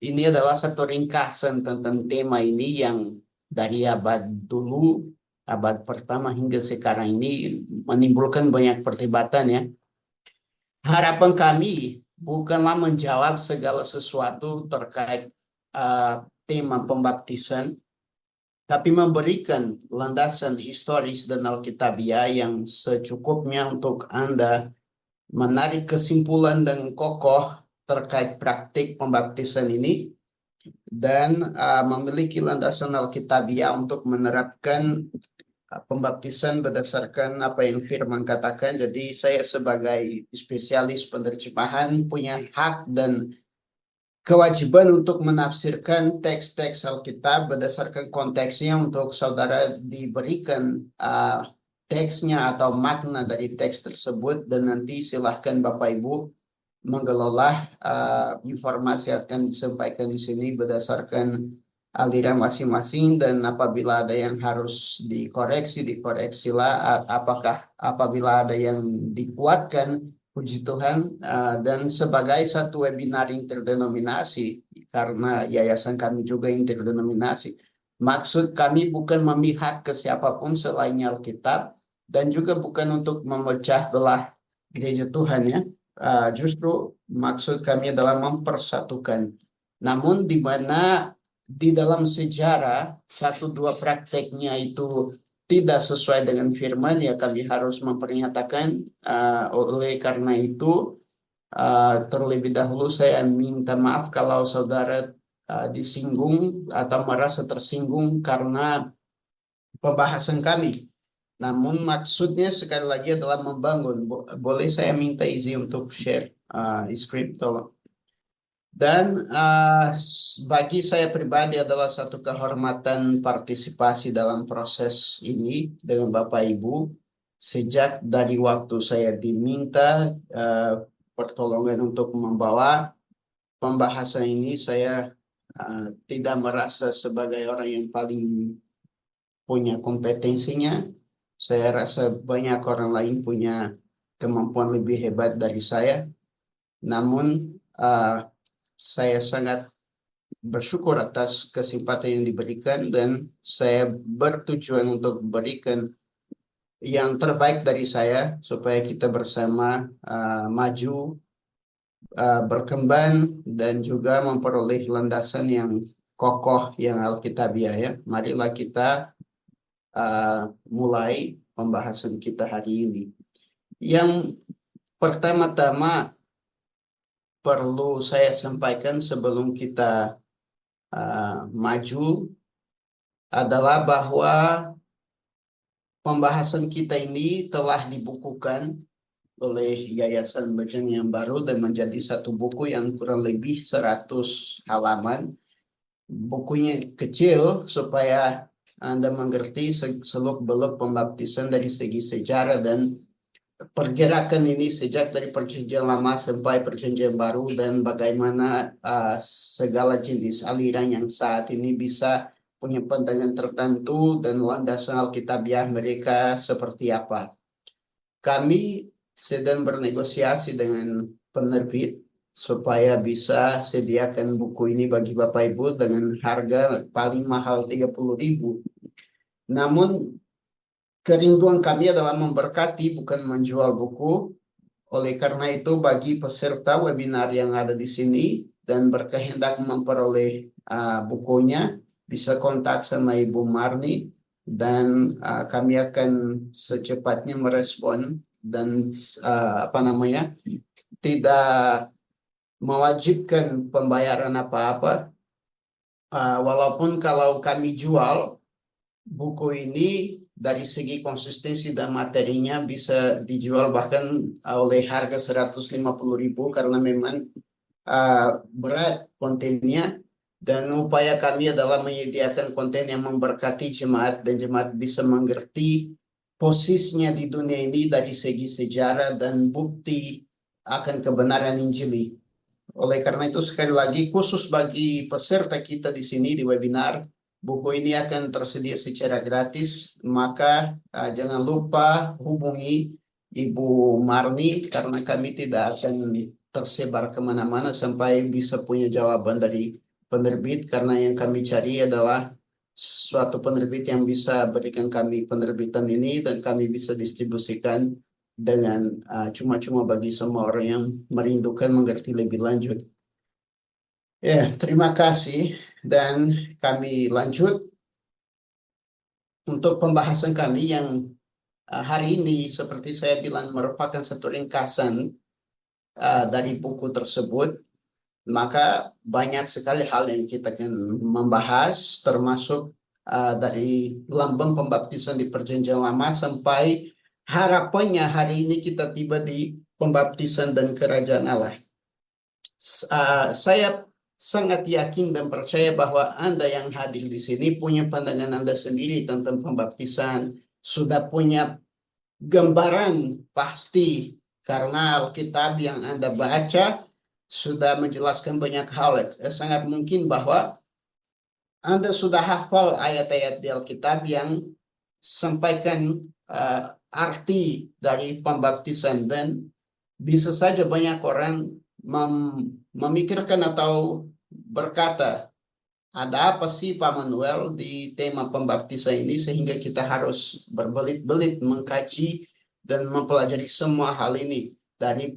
ini adalah satu ringkasan tentang tema ini yang dari abad dulu, abad pertama hingga sekarang ini menimbulkan banyak perdebatan ya. Harapan kami bukanlah menjawab segala sesuatu terkait tema pembaptisan, tapi memberikan landasan historis dan alkitabiah yang secukupnya untuk Anda menarik kesimpulan dan kokoh terkait praktik pembaptisan ini dan memiliki landasan alkitabiah untuk menerapkan pembaptisan berdasarkan apa yang firman katakan. Jadi saya sebagai spesialis penerjemahan punya hak dan kewajiban untuk menafsirkan teks-teks Alkitab berdasarkan konteksnya untuk saudara diberikan teksnya atau makna dari teks tersebut dan nanti silahkan Bapak Ibu mengelola informasi yang akan disampaikan di sini berdasarkan aliran masing-masing dan apabila ada yang harus dikoreksi, dikoreksilah. Apakah apabila ada yang dikuatkan, puji Tuhan. Dan sebagai satu webinar interdenominasi, karena yayasan kami juga interdenominasi, maksud kami bukan memihak ke siapapun selain Alkitab dan juga bukan untuk memecah belah gereja Tuhan ya. Justru maksud kami adalah mempersatukan. Namun di mana di dalam sejarah satu dua prakteknya itu tidak sesuai dengan firman, ya kami harus mempernyatakan. Oleh karena itu terlebih dahulu saya minta maaf kalau saudara disinggung atau merasa tersinggung karena pembahasan kami. Namun maksudnya sekali lagi adalah membangun. Boleh saya minta izin untuk share screen, tolong. Dan bagi saya pribadi adalah satu kehormatan partisipasi dalam proses ini dengan Bapak Ibu. Sejak dari waktu saya diminta pertolongan untuk membawa pembahasan ini, saya tidak merasa sebagai orang yang paling punya kompetensinya. Saya rasa banyak orang lain punya kemampuan lebih hebat dari saya. Namun saya sangat bersyukur atas kesempatan yang diberikan dan saya bertujuan untuk berikan yang terbaik dari saya supaya kita bersama maju, berkembang dan juga memperoleh landasan yang kokoh yang alkitabiah ya. Marilah kita mulai pembahasan kita hari ini. Yang pertama-tama perlu saya sampaikan sebelum kita maju adalah bahwa pembahasan kita ini telah dibukukan oleh Yayasan Bejana yang Baru dan menjadi satu buku yang kurang lebih 100 halaman. Bukunya kecil supaya Anda mengerti seluk-beluk pembaptisan dari segi sejarah dan pergerakan ini sejak dari Perjanjian Lama sampai Perjanjian Baru dan bagaimana segala jenis aliran yang saat ini bisa punya pandangan tertentu dan landasan alkitabiah mereka seperti apa. Kami sedang bernegosiasi dengan penerbit supaya bisa sediakan buku ini bagi Bapak Ibu dengan harga paling mahal 30.000. Namun kerinduan kami adalah memberkati bukan menjual buku. Oleh karena itu bagi peserta webinar yang ada di sini dan berkehendak memperoleh bukunya bisa kontak sama Ibu Marni dan kami akan secepatnya merespon dan tidak mewajibkan pembayaran apa-apa. Walaupun kalau kami jual buku ini dari segi konsistensi dan materinya bisa dijual bahkan oleh harga 150.000 karena memang berat kontennya dan upaya kami adalah menyediakan konten yang memberkati jemaat dan jemaat bisa mengerti posisinya di dunia ini dari segi sejarah dan bukti akan kebenaran Injili. Oleh karena itu sekali lagi khusus bagi peserta kita di sini di webinar, buku ini akan tersedia secara gratis, maka jangan lupa hubungi Ibu Marni karena kami tidak akan tersebar kemana-mana sampai bisa punya jawaban dari penerbit, karena yang kami cari adalah suatu penerbit yang bisa berikan kami penerbitan ini dan kami bisa distribusikan dengan cuma-cuma bagi semua orang yang merindukan mengerti lebih lanjut. Ya, terima kasih dan kami lanjut untuk pembahasan kami yang hari ini seperti saya bilang merupakan satu ringkasan dari buku tersebut. Maka banyak sekali hal yang kita akan membahas, termasuk dari lambang pembaptisan di Perjanjian Lama sampai harapannya hari ini kita tiba di pembaptisan dan kerajaan Allah. Saya sangat yakin dan percaya bahwa Anda yang hadir di sini punya pandangan Anda sendiri tentang pembaptisan, sudah punya gambaran pasti karena Alkitab yang Anda baca sudah menjelaskan banyak hal. Sangat mungkin bahwa Anda sudah hafal ayat-ayat di Alkitab yang sampaikan arti dari pembaptisan dan bisa saja banyak orang memikirkan atau berkata, ada apa sih Pak Manuel di tema pembaptisan ini sehingga kita harus berbelit-belit mengkaji dan mempelajari semua hal ini dari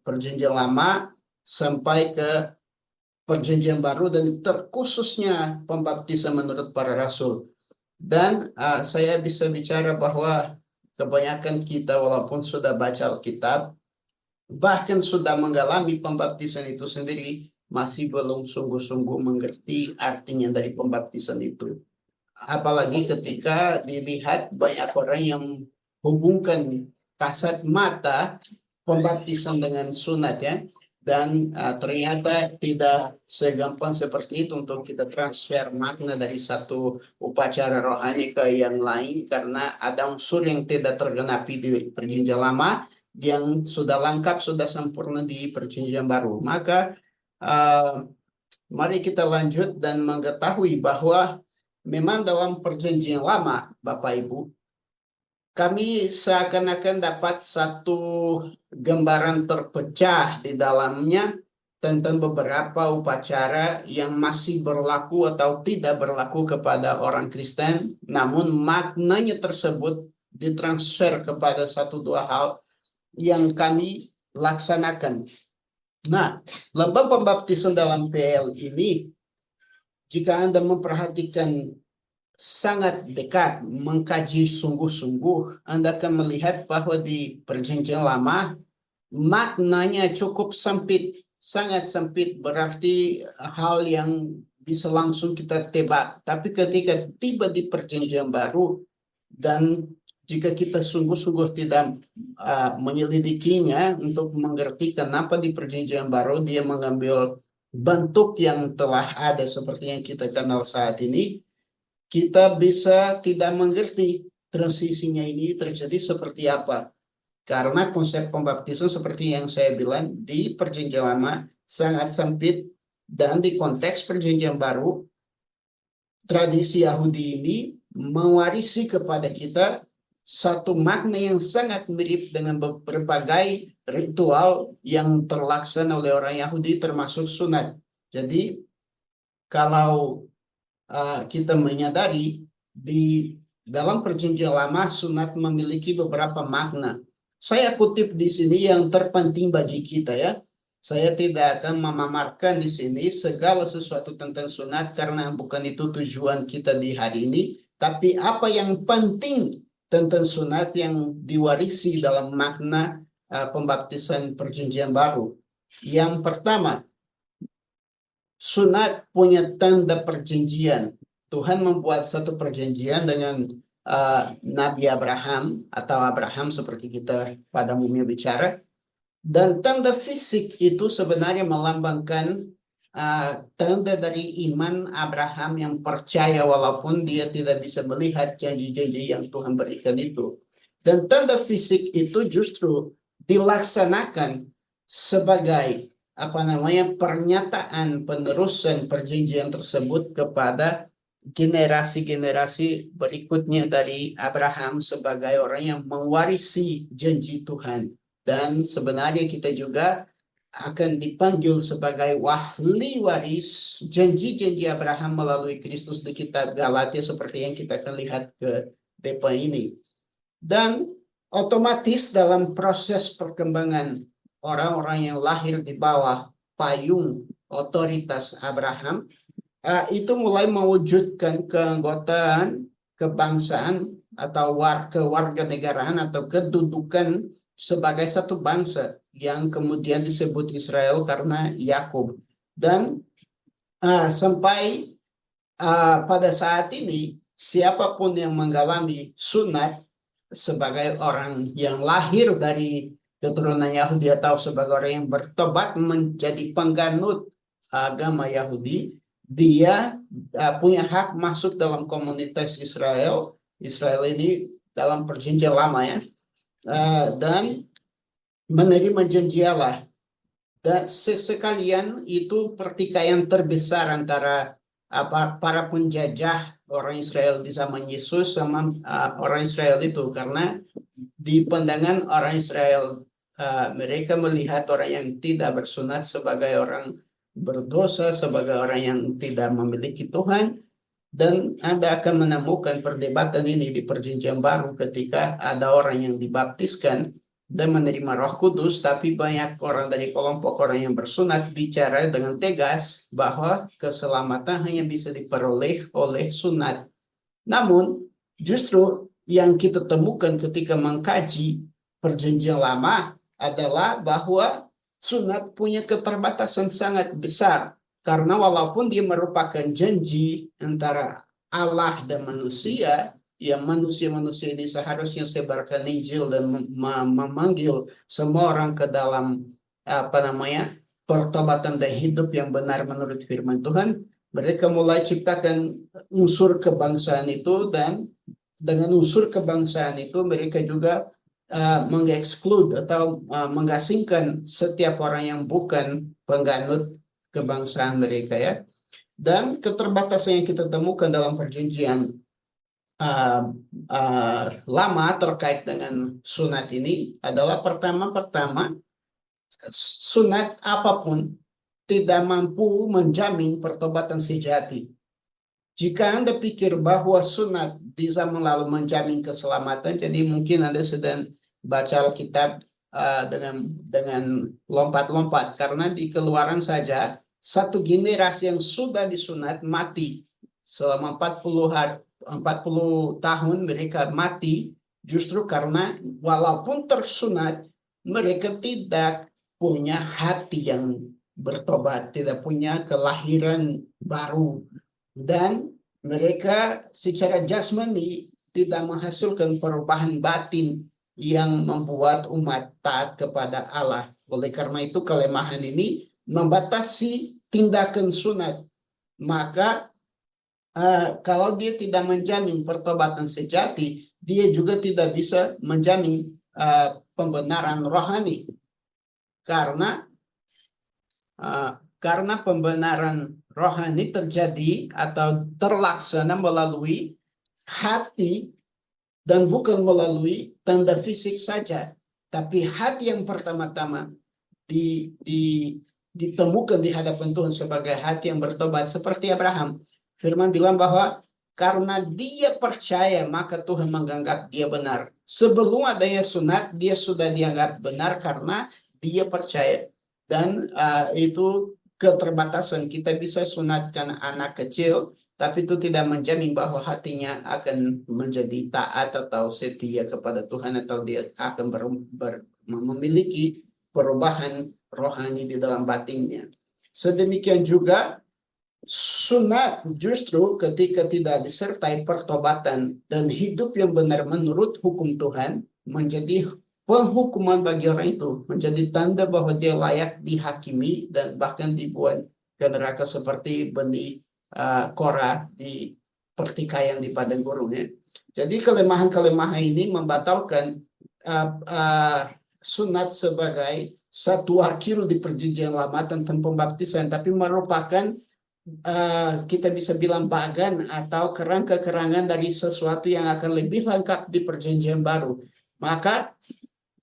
Perjanjian Lama sampai ke Perjanjian Baru dan terkhususnya pembaptisan menurut para rasul. Dan saya bisa bicara bahwa kebanyakan kita walaupun sudah baca Alkitab, bahkan sudah mengalami pembaptisan itu sendiri, masih belum sungguh-sungguh mengerti artinya dari pembaptisan itu. Apalagi ketika dilihat banyak orang yang hubungkan kasat mata pembaptisan dengan sunat ya. Dan ternyata tidak segampang seperti itu untuk kita transfer makna dari satu upacara rohani ke yang lain karena ada unsur yang tidak tergenapi di Perjanjian Lama yang sudah lengkap, sudah sempurna di Perjanjian Baru. Maka mari kita lanjut dan mengetahui bahwa memang dalam Perjanjian Lama, Bapak Ibu, kami seakan-akan dapat satu gambaran terpecah di dalamnya tentang beberapa upacara yang masih berlaku atau tidak berlaku kepada orang Kristen, namun maknanya tersebut ditransfer kepada satu dua hal yang kami laksanakan. Nah, lambang pembaptisan dalam PL ini, jika Anda memperhatikan sangat dekat, mengkaji sungguh-sungguh, Anda akan melihat bahwa di Perjanjian Lama maknanya cukup sempit, sangat sempit, berarti hal yang bisa langsung kita tebak. Tapi ketika tiba di Perjanjian Baru dan jika kita sungguh-sungguh tidak menyelidikinya untuk mengerti kenapa di Perjanjian Baru dia mengambil bentuk yang telah ada seperti yang kita kenal saat ini, kita bisa tidak mengerti transisinya ini terjadi seperti apa. Karena konsep pembaptisan seperti yang saya bilang di Perjanjian Lama sangat sempit dan di konteks Perjanjian Baru, tradisi Yahudi ini mewarisi kepada kita satu makna yang sangat mirip dengan berbagai ritual yang terlaksana oleh orang Yahudi termasuk sunat. Jadi kalau kita menyadari di dalam Perjanjian Lama sunat memiliki beberapa makna. Saya kutip di sini yang terpenting bagi kita ya. Saya tidak akan memamarkan di sini segala sesuatu tentang sunat karena bukan itu tujuan kita di hari ini. Tapi apa yang penting tentang sunat yang diwarisi dalam makna pembaptisan Perjanjian Baru. Yang pertama, sunat punya tanda perjanjian. Tuhan membuat satu perjanjian dengan Nabi Abraham atau Abraham seperti kita pada umumnya bicara. Dan tanda fisik itu sebenarnya melambangkan tanda dari iman Abraham yang percaya walaupun dia tidak bisa melihat janji-janji yang Tuhan berikan itu. Dan tanda fisik itu justru dilaksanakan sebagai pernyataan penerusan perjanjian tersebut kepada generasi-generasi berikutnya dari Abraham sebagai orang yang mewarisi janji Tuhan. Dan sebenarnya kita juga akan dipanggil sebagai wahli waris janji-janji Abraham melalui Kristus di kitab Galatia seperti yang kita akan lihat ke depan ini. Dan otomatis dalam proses perkembangan orang-orang yang lahir di bawah payung otoritas Abraham, itu mulai mewujudkan keanggotaan, kebangsaan, atau kewarganegaraan atau kedudukan sebagai satu bangsa yang kemudian disebut Israel karena Yakub. Dan sampai pada saat ini, siapapun yang mengalami sunat sebagai orang yang lahir dari keturunan Yahudi atau sebagai orang yang bertobat menjadi pengganut agama Yahudi, dia punya hak masuk dalam komunitas Israel. Israel ini dalam perjanjian lama ya, dan menerima janji Allah. Dan sekalian itu pertikaian terbesar antara para penjajah orang Israel di zaman Yesus sama orang Israel itu, karena di pandangan orang Israel mereka melihat orang yang tidak bersunat sebagai orang berdosa, sebagai orang yang tidak memiliki Tuhan. Dan Anda akan menemukan perdebatan ini di Perjanjian Baru ketika ada orang yang dibaptiskan dan menerima Roh Kudus, tapi banyak orang dari kelompok orang yang bersunat bicara dengan tegas bahwa keselamatan hanya bisa diperoleh oleh sunat. Namun, justru yang kita temukan ketika mengkaji Perjanjian Lama adalah bahwa sunat punya keterbatasan sangat besar. Karena walaupun dia merupakan janji antara Allah dan manusia, yang manusia-manusia ini seharusnya sebarkan Injil dan memanggil semua orang ke dalam pertobatan dan hidup yang benar menurut firman Tuhan, mereka mulai ciptakan unsur kebangsaan itu, dan dengan unsur kebangsaan itu mereka juga mengeksklud atau mengasingkan setiap orang yang bukan pengganut kebangsaan mereka ya. Dan keterbatasan yang kita temukan dalam perjanjian lama terkait dengan sunat ini adalah pertama sunat apapun tidak mampu menjamin pertobatan sejati. Jika Anda pikir bahwa sunat di zaman lalu menjamin keselamatan, jadi mungkin Anda sedang baca Alkitab dengan lompat-lompat, karena di Keluaran saja satu generasi yang sudah disunat mati selama 40 tahun, mereka mati justru karena walaupun tersunat mereka tidak punya hati yang bertobat, tidak punya kelahiran baru, dan mereka secara jasmani tidak menghasilkan perubahan batin yang membuat umat taat kepada Allah. Oleh karena itu kelemahan ini membatasi tindakan sunat. Maka kalau dia tidak menjamin pertobatan sejati, dia juga tidak bisa menjamin pembenaran rohani. Karena pembenaran rohani terjadi atau terlaksana melalui hati dan bukan melalui tanda fisik saja, tapi hati yang pertama-tama ditemukan di hadapan Tuhan sebagai hati yang bertobat seperti Abraham. Firman bilang bahwa karena dia percaya maka Tuhan menganggap dia benar. Sebelum adanya sunat dia sudah dianggap benar karena dia percaya. Dan itu keterbatasan. Kita bisa sunatkan anak kecil, tapi itu tidak menjamin bahwa hatinya akan menjadi taat atau setia kepada Tuhan, atau dia akan memiliki perubahan rohani di dalam batinnya. Sedemikian juga sunat justru ketika tidak disertai pertobatan dan hidup yang benar menurut hukum Tuhan menjadi penghukuman bagi orang itu, menjadi tanda bahwa dia layak dihakimi dan bahkan dibuat ke neraka seperti benih Korah di pertikaian di padang gurun ya. Jadi kelemahan-kelemahan ini membatalkan sunat sebagai satu wakil di perjanjian lama tentang pembaptisan, tapi merupakan kita bisa bilang bagan atau kerangka-kerangan dari sesuatu yang akan lebih lengkap di perjanjian baru. Maka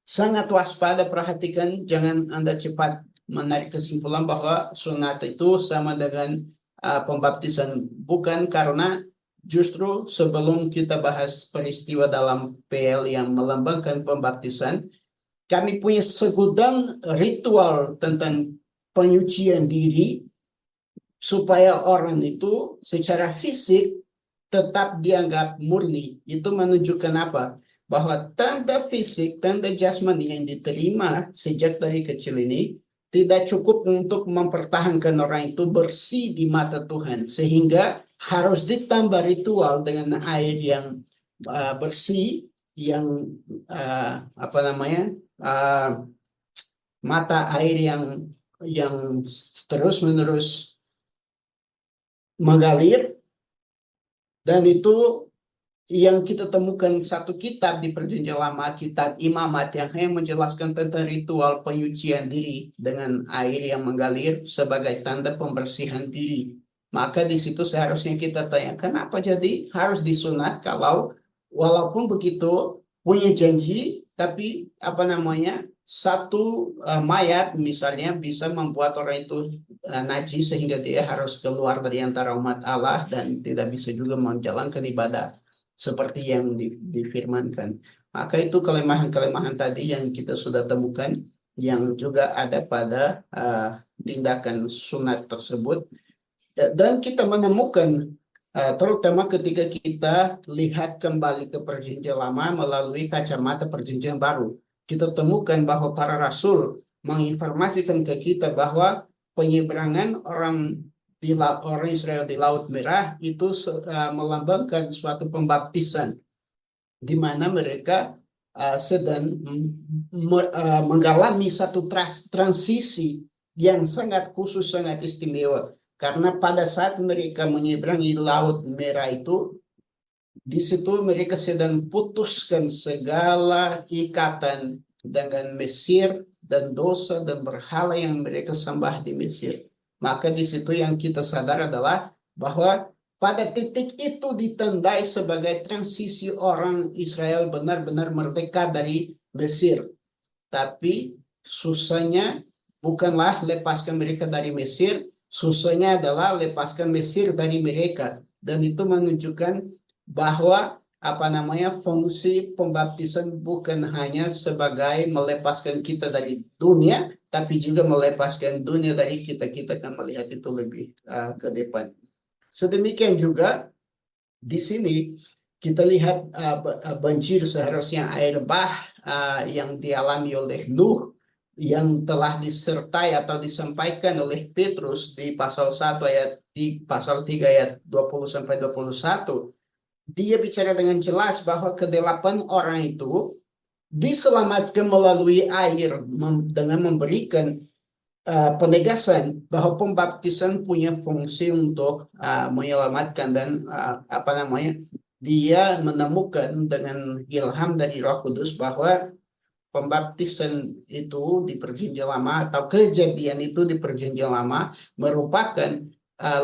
sangat waspada, perhatikan, jangan Anda cepat menarik kesimpulan bahwa sunat itu sama dengan pembaptisan. Bukan, karena justru sebelum kita bahas peristiwa dalam PL yang melambangkan pembaptisan, kami punya segudang ritual tentang penyucian diri supaya orang itu secara fisik tetap dianggap murni. Itu menunjukkan apa? Bahwa tanda fisik, tanda jasmani yang diterima sejak dari kecil ini tidak cukup untuk mempertahankan orang itu bersih di mata Tuhan, sehingga harus ditambah ritual dengan air yang bersih, yang apa namanya, mata air yang terus-menerus mengalir. Dan itu yang kita temukan satu kitab di Perjanjian Lama, kitab Imamat, yang hanya menjelaskan tentang ritual penyucian diri dengan air yang mengalir sebagai tanda pembersihan diri. Maka di situ seharusnya kita tanya, kenapa jadi harus disunat kalau walaupun begitu punya janji, tapi apa namanya, satu mayat misalnya bisa membuat orang itu najis sehingga dia harus keluar dari antara umat Allah dan tidak bisa juga menjalankan ibadah seperti yang difirmankan. Maka itu kelemahan-kelemahan tadi yang kita sudah temukan, yang juga ada pada tindakan sunat tersebut. Dan kita menemukan, terutama ketika kita lihat kembali ke Perjanjian Lama melalui kacamata Perjanjian Baru, kita temukan bahwa para rasul menginformasikan ke kita bahwa penyeberangan orang Israel di Laut Merah itu melambangkan suatu pembaptisan, di mana mereka sedang mengalami satu transisi yang sangat khusus, sangat istimewa. Karena pada saat mereka menyeberangi Laut Merah itu, di situ mereka sedang putuskan segala ikatan dengan Mesir dan dosa dan berhala yang mereka sembah di Mesir. Maka di situ yang kita sadar adalah bahwa pada titik itu ditandai sebagai transisi orang Israel benar-benar merdeka dari Mesir. Tapi susahnya bukanlah lepaskan mereka dari Mesir, susahnya adalah lepaskan Mesir dari mereka. Dan itu menunjukkan bahwa apa namanya, fungsi pembaptisan bukan hanya sebagai melepaskan kita dari dunia, tapi juga melepaskan dunia dari kita. Kita akan melihat itu lebih ke depan. Sedemikian juga di sini kita lihat banjir, seharusnya air bah yang dialami oleh Nuh, yang telah disertai atau disampaikan oleh Petrus di pasal 1 ayat di pasal 3 ayat 20 sampai 21. Dia bicara dengan jelas bahwa kedelapan orang itu diselamatkan melalui air dengan memberikan penegasan bahwa pembaptisan punya fungsi untuk menyelamatkan, dan apa namanya, dia menemukan dengan ilham dari Roh Kudus bahwa pembaptisan itu di Perjanjian Lama atau kejadian itu di Perjanjian Lama merupakan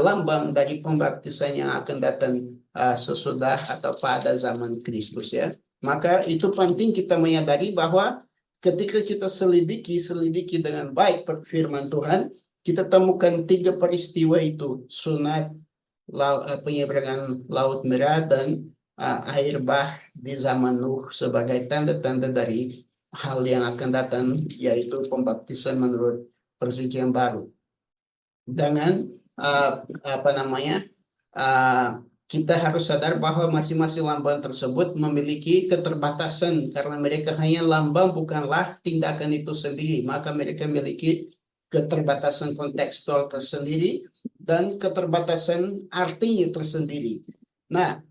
lambang dari pembaptisan yang akan datang sesudah atau pada zaman Kristus, ya. Maka itu penting kita menyadari bahwa ketika kita selidiki dengan baik firman Tuhan, kita temukan 3 peristiwa itu: sunat, penyeberangan Laut Merah, dan air bah di zaman Nuh sebagai tanda-tanda dari hal yang akan datang, yaitu pembaptisan menurut Perjanjian Baru. Dengan apa namanya, kita harus sadar bahwa masing-masing lambang tersebut memiliki keterbatasan, karena mereka hanya lambang, bukanlah tindakan itu sendiri. Maka mereka memiliki keterbatasan kontekstual tersendiri dan keterbatasan artinya tersendiri. Nah,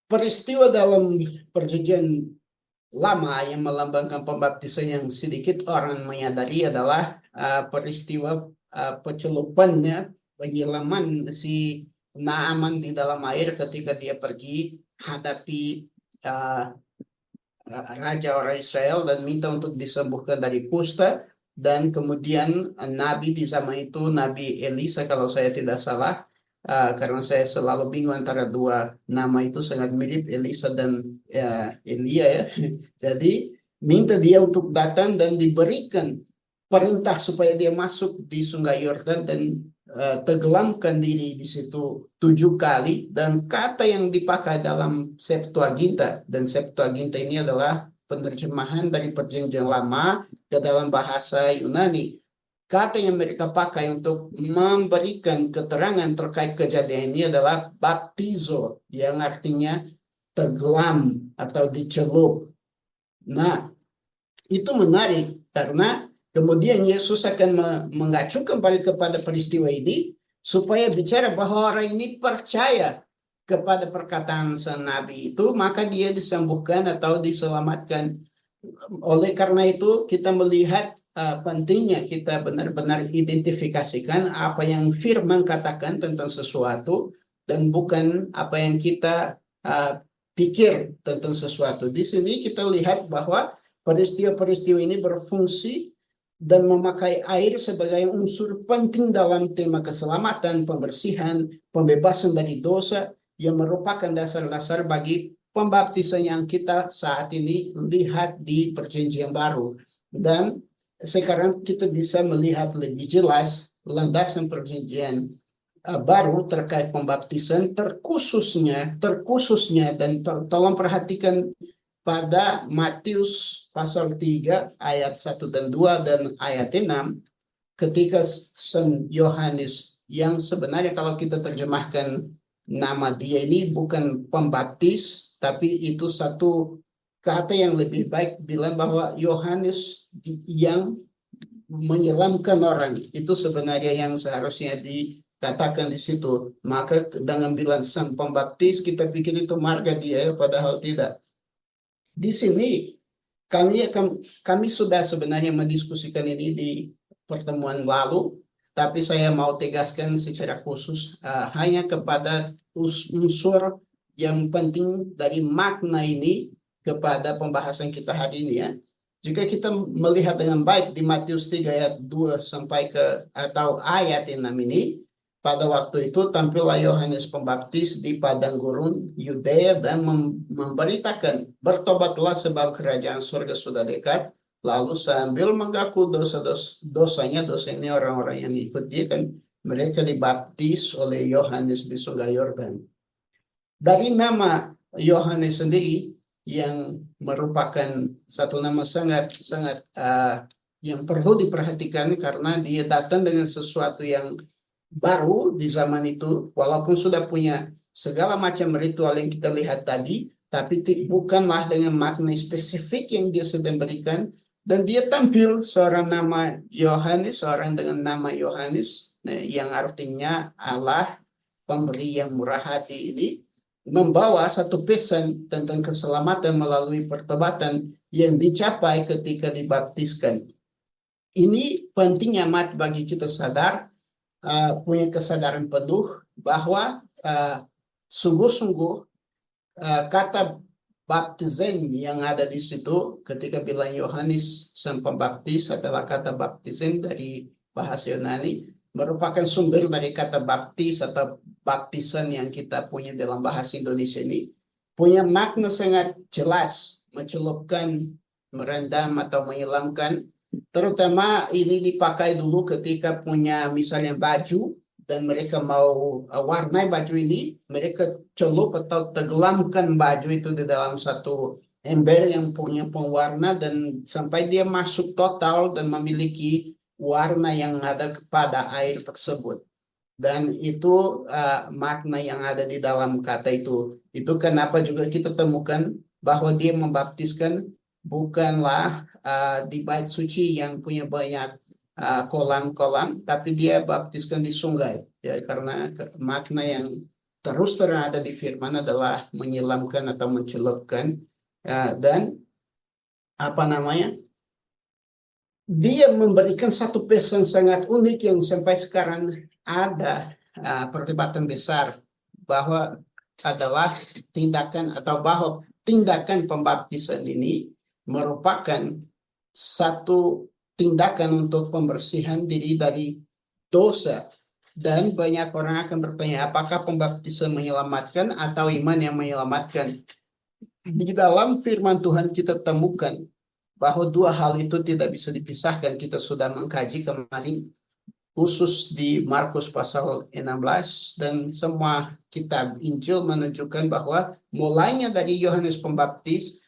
peristiwa dalam Perjanjian Lama yang melambangkan pembaptisan yang sedikit orang menyadari adalah peristiwa pencelupannya, penyelaman si Naaman di dalam air ketika dia pergi hadapi raja orang Israel dan minta untuk disembuhkan dari kusta. Dan kemudian nabi di zaman itu, Nabi Elisa kalau saya tidak salah, karena saya selalu bingung antara dua nama itu, sangat mirip, Elisa dan Elia, ya. Jadi minta dia untuk datang dan diberikan perintah supaya dia masuk di Sungai Yordan dan tenggelamkan diri di situ 7 kali, dan kata yang dipakai dalam Septuaginta, dan Septuaginta ini adalah penerjemahan dari Perjanjian Lama ke dalam bahasa Yunani. Kata yang mereka pakai untuk memberikan keterangan terkait kejadian ini adalah baptizo, yang artinya tenggelam atau dicelup. Nah, itu menarik karena kemudian Yesus akan mengacu kembali kepada peristiwa ini supaya bicara bahwa orang ini percaya kepada perkataan sang nabi itu, maka dia disembuhkan atau diselamatkan. Oleh karena itu kita melihat pentingnya kita benar-benar identifikasikan apa yang firman katakan tentang sesuatu dan bukan apa yang kita pikir tentang sesuatu. Di sini kita lihat bahwa peristiwa-peristiwa ini berfungsi dan memakai air sebagai unsur penting dalam tema keselamatan, pembersihan, pembebasan dari dosa, yang merupakan dasar-dasar bagi pembaptisan yang kita saat ini lihat di Perjanjian Baru. Dan sekarang kita bisa melihat lebih jelas landasan Perjanjian Baru terkait pembaptisan, terkhususnya dan tolong perhatikan pada Matius pasal 3 ayat 1 dan 2 dan ayat 6, ketika San Yohanes, yang sebenarnya kalau kita terjemahkan nama dia ini bukan pembaptis, tapi itu satu kata yang lebih baik bilang bahwa Yohanes yang menyelamkan orang, itu sebenarnya yang seharusnya dikatakan di situ. Maka dengan bilang sang pembaptis, kita pikir itu marga dia, padahal tidak. Di sini kami sudah sebenarnya mendiskusikan ini di pertemuan lalu, tapi saya mau tegaskan secara khusus hanya kepada unsur yang penting dari makna ini kepada pembahasan kita hari ini ya. Jika kita melihat dengan baik di Matius 3 ayat 2 sampai ke atau ayat 6 ini, pada waktu itu tampillah Yohanes Pembaptis di padang gurun Yudea dan memberitakan, bertobatlah sebab kerajaan surga sudah dekat. Lalu sambil mengaku dosanya, dosa ini orang-orang yang ikut dia kan, mereka dibaptis oleh Yohanes di Sungai Yordan. Dari nama Yohanes sendiri yang merupakan satu nama sangat yang perlu diperhatikan karena dia datang dengan sesuatu yang baru di zaman itu, walaupun sudah punya segala macam ritual yang kita lihat tadi, tapi bukanlah dengan makna spesifik yang dia sedang berikan. Dan dia tampil seorang nama Yohanes, seorang dengan nama Yohanes, yang artinya Allah pemberi yang murah hati ini, membawa satu pesan tentang keselamatan melalui pertobatan yang dicapai ketika dibaptiskan. Ini penting amat bagi kita sadar, punya kesadaran penuh bahwa sungguh-sungguh kata baptizen yang ada di situ ketika bilang Yohanes sang pembaptis adalah kata baptizen dari bahasa Yunani, merupakan sumber dari kata baptis atau baptisan yang kita punya dalam bahasa Indonesia ini, punya makna sangat jelas, mencelupkan, merendam atau menyelamkan. Terutama ini dipakai dulu ketika punya misalnya baju dan mereka mau warnai baju ini, mereka celup atau tenggelamkan baju itu di dalam satu ember yang punya pewarna dan sampai dia masuk total dan memiliki warna yang ada pada air tersebut. Dan itu makna yang ada di dalam kata itu. Itu kenapa juga kita temukan bahwa dia membaptiskan bukanlah di bait suci yang punya banyak kolam-kolam, tapi dia baptiskan di sungai ya, karena makna yang terus terang ada di firman adalah menyelamkan atau mencelupkan, dan dia memberikan satu pesan sangat unik yang sampai sekarang ada perdebatan besar bahwa adalah bahwa tindakan pembaptisan ini merupakan satu tindakan untuk pembersihan diri dari dosa. Dan banyak orang akan bertanya, apakah pembaptisan menyelamatkan atau iman yang menyelamatkan? Di dalam firman Tuhan kita temukan bahwa dua hal itu tidak bisa dipisahkan. Kita sudah mengkaji kemarin khusus di Markus pasal 16 dan semua kitab Injil menunjukkan bahwa mulainya dari Yohanes Pembaptis,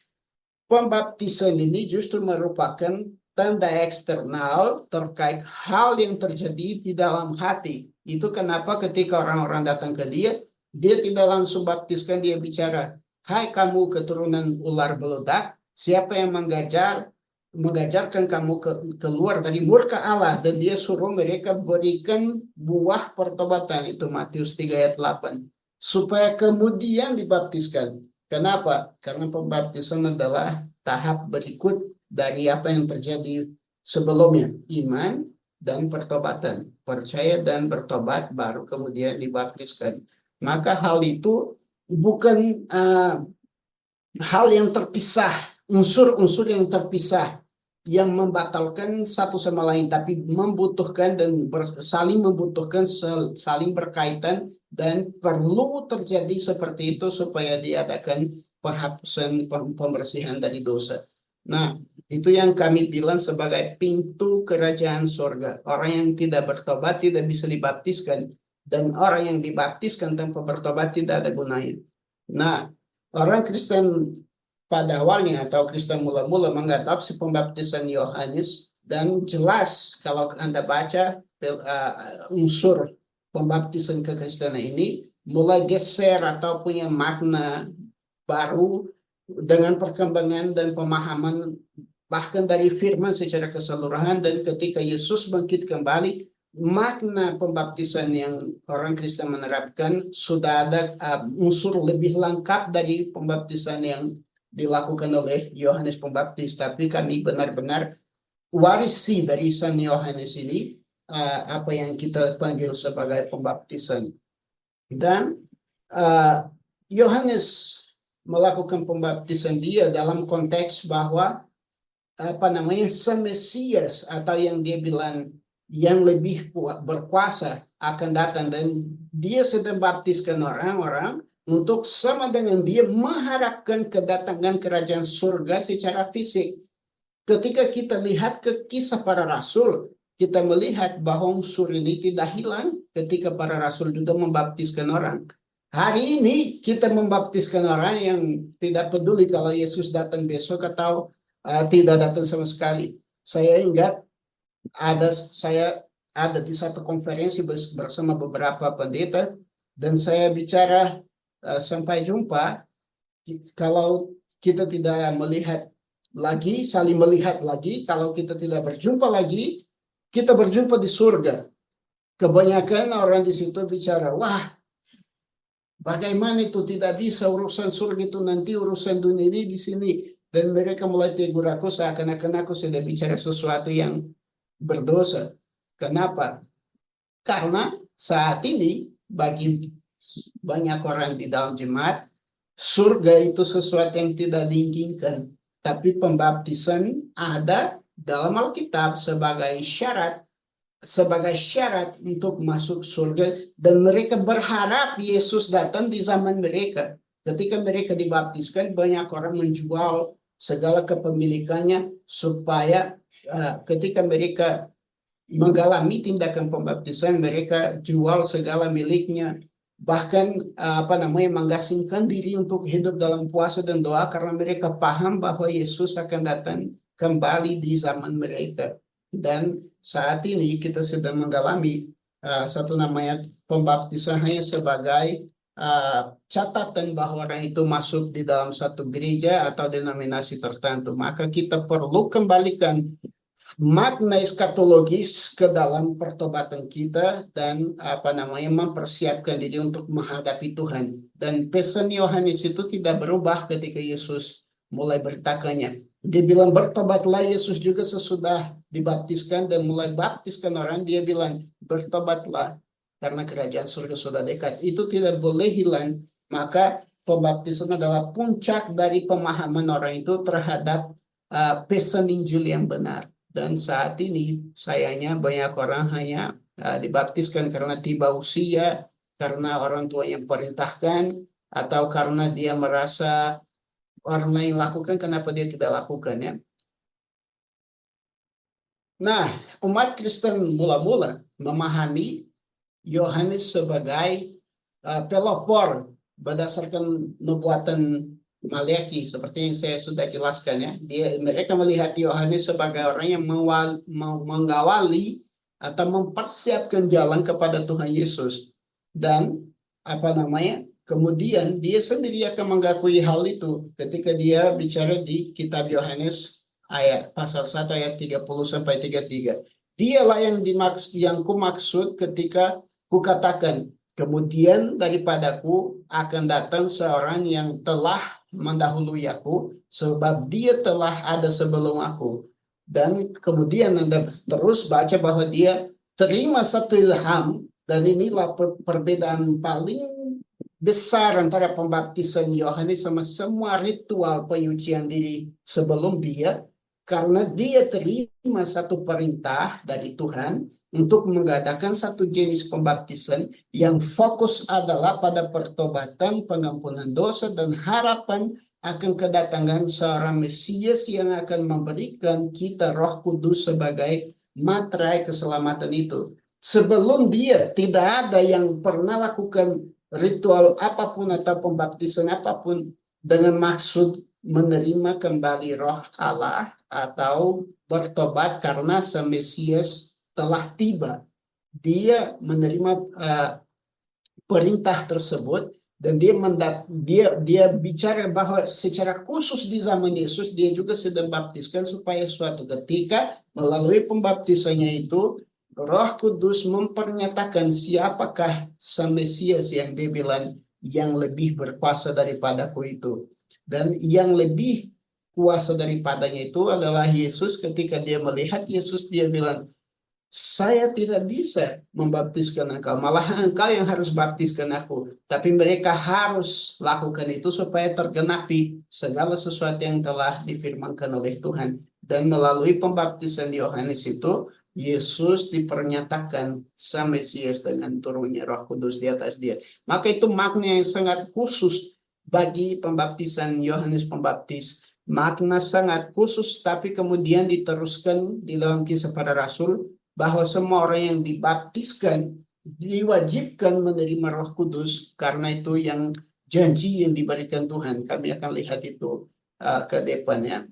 pembaptisan ini justru merupakan tanda eksternal terkait hal yang terjadi di dalam hati. Itu kenapa ketika orang-orang datang ke dia, dia tidak langsung baptiskan, dia bicara, "Hai kamu keturunan ular beludak, siapa yang mengajarkan kamu keluar dari murka Allah?" Dan dia suruh mereka berikan buah pertobatan, itu Matius 3 ayat 8, supaya kemudian dibaptiskan. Kenapa? Karena pembaptisan adalah tahap berikut dari apa yang terjadi sebelumnya, iman dan pertobatan, percaya dan bertobat baru kemudian dibaptiskan. Maka hal itu bukan hal yang terpisah, unsur-unsur yang terpisah yang membatalkan satu sama lain, tapi membutuhkan dan saling membutuhkan, saling berkaitan, dan perlu terjadi seperti itu supaya diadakan penghapusan, pembersihan dari dosa. Nah, itu yang kami bilang sebagai pintu kerajaan surga. Orang yang tidak bertobat tidak bisa dibaptiskan, dan orang yang dibaptiskan tanpa bertobat tidak ada gunanya. Nah, orang Kristen pada awalnya atau Kristen mula-mula menganggap si pembaptisan Yohanes, dan jelas kalau Anda baca unsur pembaptisan kekristenan ini mulai geser atau punya makna baru dengan perkembangan dan pemahaman bahkan dari firman secara keseluruhan. Dan ketika Yesus bangkit kembali, makna pembaptisan yang orang Kristen menerapkan sudah ada unsur lebih lengkap dari pembaptisan yang dilakukan oleh Yohanes Pembaptis. Tapi kami benar-benar warisi dari San Yohanes ini, apa yang kita panggil sebagai pembaptisan. Dan Yohanes melakukan pembaptisan dia dalam konteks bahwa Mesias, atau yang dia bilang yang lebih berkuasa akan datang, dan dia sedang baptiskan orang-orang untuk sama dengan dia mengharapkan kedatangan kerajaan surga secara fisik. Ketika kita lihat ke kisah para rasul, kita melihat bahwa unsur ini tidak hilang ketika para rasul juga membaptiskan orang. Hari ini kita membaptiskan orang yang tidak peduli kalau Yesus datang besok atau tidak datang sama sekali. Saya ingat saya ada di satu konferensi bersama beberapa pendeta, dan saya bicara, sampai jumpa, kalau kita tidak melihat lagi, saling melihat lagi, kalau kita tidak berjumpa lagi, kita berjumpa di surga. Kebanyakan orang di situ bicara, wah, bagaimana itu tidak bisa, urusan surga itu nanti, urusan dunia ini di sini. Dan mereka mulai tegur aku seakan-akan aku sudah bicara sesuatu yang berdosa. Kenapa? Karena saat ini bagi banyak orang di dalam jemaat, surga itu sesuatu yang tidak diinginkan. Tapi pembaptisan ada dalam Alkitab sebagai syarat untuk masuk surga, dan mereka berharap Yesus datang di zaman mereka. Ketika mereka dibaptiskan, banyak orang menjual segala kepemilikannya supaya ketika mereka mengalami tindakan pembaptisan, mereka jual segala miliknya, bahkan mengasingkan diri untuk hidup dalam puasa dan doa, karena mereka paham bahwa Yesus akan datang kembali di zaman mereka. Dan saat ini kita sedang mengalami satu namanya pembaptisan hanya sebagai catatan bahwa orang itu masuk di dalam satu gereja atau denominasi tertentu. Maka kita perlu kembalikan makna eskatologis ke dalam pertobatan kita, dan mempersiapkan diri untuk menghadapi Tuhan. Dan pesan Yohanes itu tidak berubah ketika Yesus mulai bertanya. Dia bilang bertobatlah. Yesus juga sesudah dibaptiskan dan mulai baptiskan orang, dia bilang bertobatlah karena kerajaan surga sudah dekat. Itu tidak boleh hilang. Maka pembaptisan adalah puncak dari pemahaman orang itu terhadap pesan Injil yang benar. Dan saat ini sayangnya banyak orang hanya dibaptiskan karena tiba usia, karena orang tua yang perintahkan, atau karena dia merasa orang lain lakukan, kenapa dia tidak lakukan, ya. Nah, umat Kristen mula-mula memahami Yohanes sebagai pelopor berdasarkan nubuatan Maliaki seperti yang saya sudah jelaskan ya. Mereka melihat Yohanes sebagai orang yang mengawali atau mempersiapkan jalan kepada Tuhan Yesus. Dan kemudian dia sendiri akan mengakui hal itu ketika dia bicara di kitab Yohanes ayat pasal 1 ayat 30 sampai 33. Dialah yang kumaksud ketika kukatakan, kemudian daripadaku akan datang seorang yang telah mendahului aku, sebab dia telah ada sebelum aku. Dan kemudian Anda terus baca bahwa dia terima satu ilham, dan inilah perbedaan paling besar antara pembaptisan Yohanes sama semua ritual penyucian diri sebelum dia, karena dia terima satu perintah dari Tuhan untuk mengadakan satu jenis pembaptisan yang fokus adalah pada pertobatan, pengampunan dosa, dan harapan akan kedatangan seorang Mesias yang akan memberikan kita Roh Kudus sebagai materai keselamatan itu. Sebelum dia, tidak ada yang pernah lakukan ritual apapun atau pembaptisan apapun dengan maksud menerima kembali roh Allah atau bertobat karena Mesias telah tiba. Dia menerima perintah tersebut dan dia bicara bahwa secara khusus di zaman Yesus dia juga sedang baptiskan supaya suatu ketika melalui pembaptisannya itu Roh Kudus mempernyatakan siapakah Sang Mesias yang dia bilang yang lebih berkuasa daripadaku itu. Dan yang lebih kuasa daripadanya itu adalah Yesus. Ketika dia melihat Yesus, dia bilang, saya tidak bisa membaptiskan engkau, malah engkau yang harus baptiskan aku. Tapi mereka harus lakukan itu supaya tergenapi segala sesuatu yang telah difirmankan oleh Tuhan. Dan melalui pembaptisan Yohanes itu, Yesus dipernyatakan Sang Mesias dengan turunnya Roh Kudus di atas dia. Maka itu makna yang sangat khusus bagi pembaptisan Yohanes Pembaptis. Makna sangat khusus, tapi kemudian diteruskan di dalam Kisah Para Rasul, bahwa semua orang yang dibaptiskan diwajibkan menerima Roh Kudus, karena itu yang janji yang diberikan Tuhan. Kami akan lihat itu ke depannya.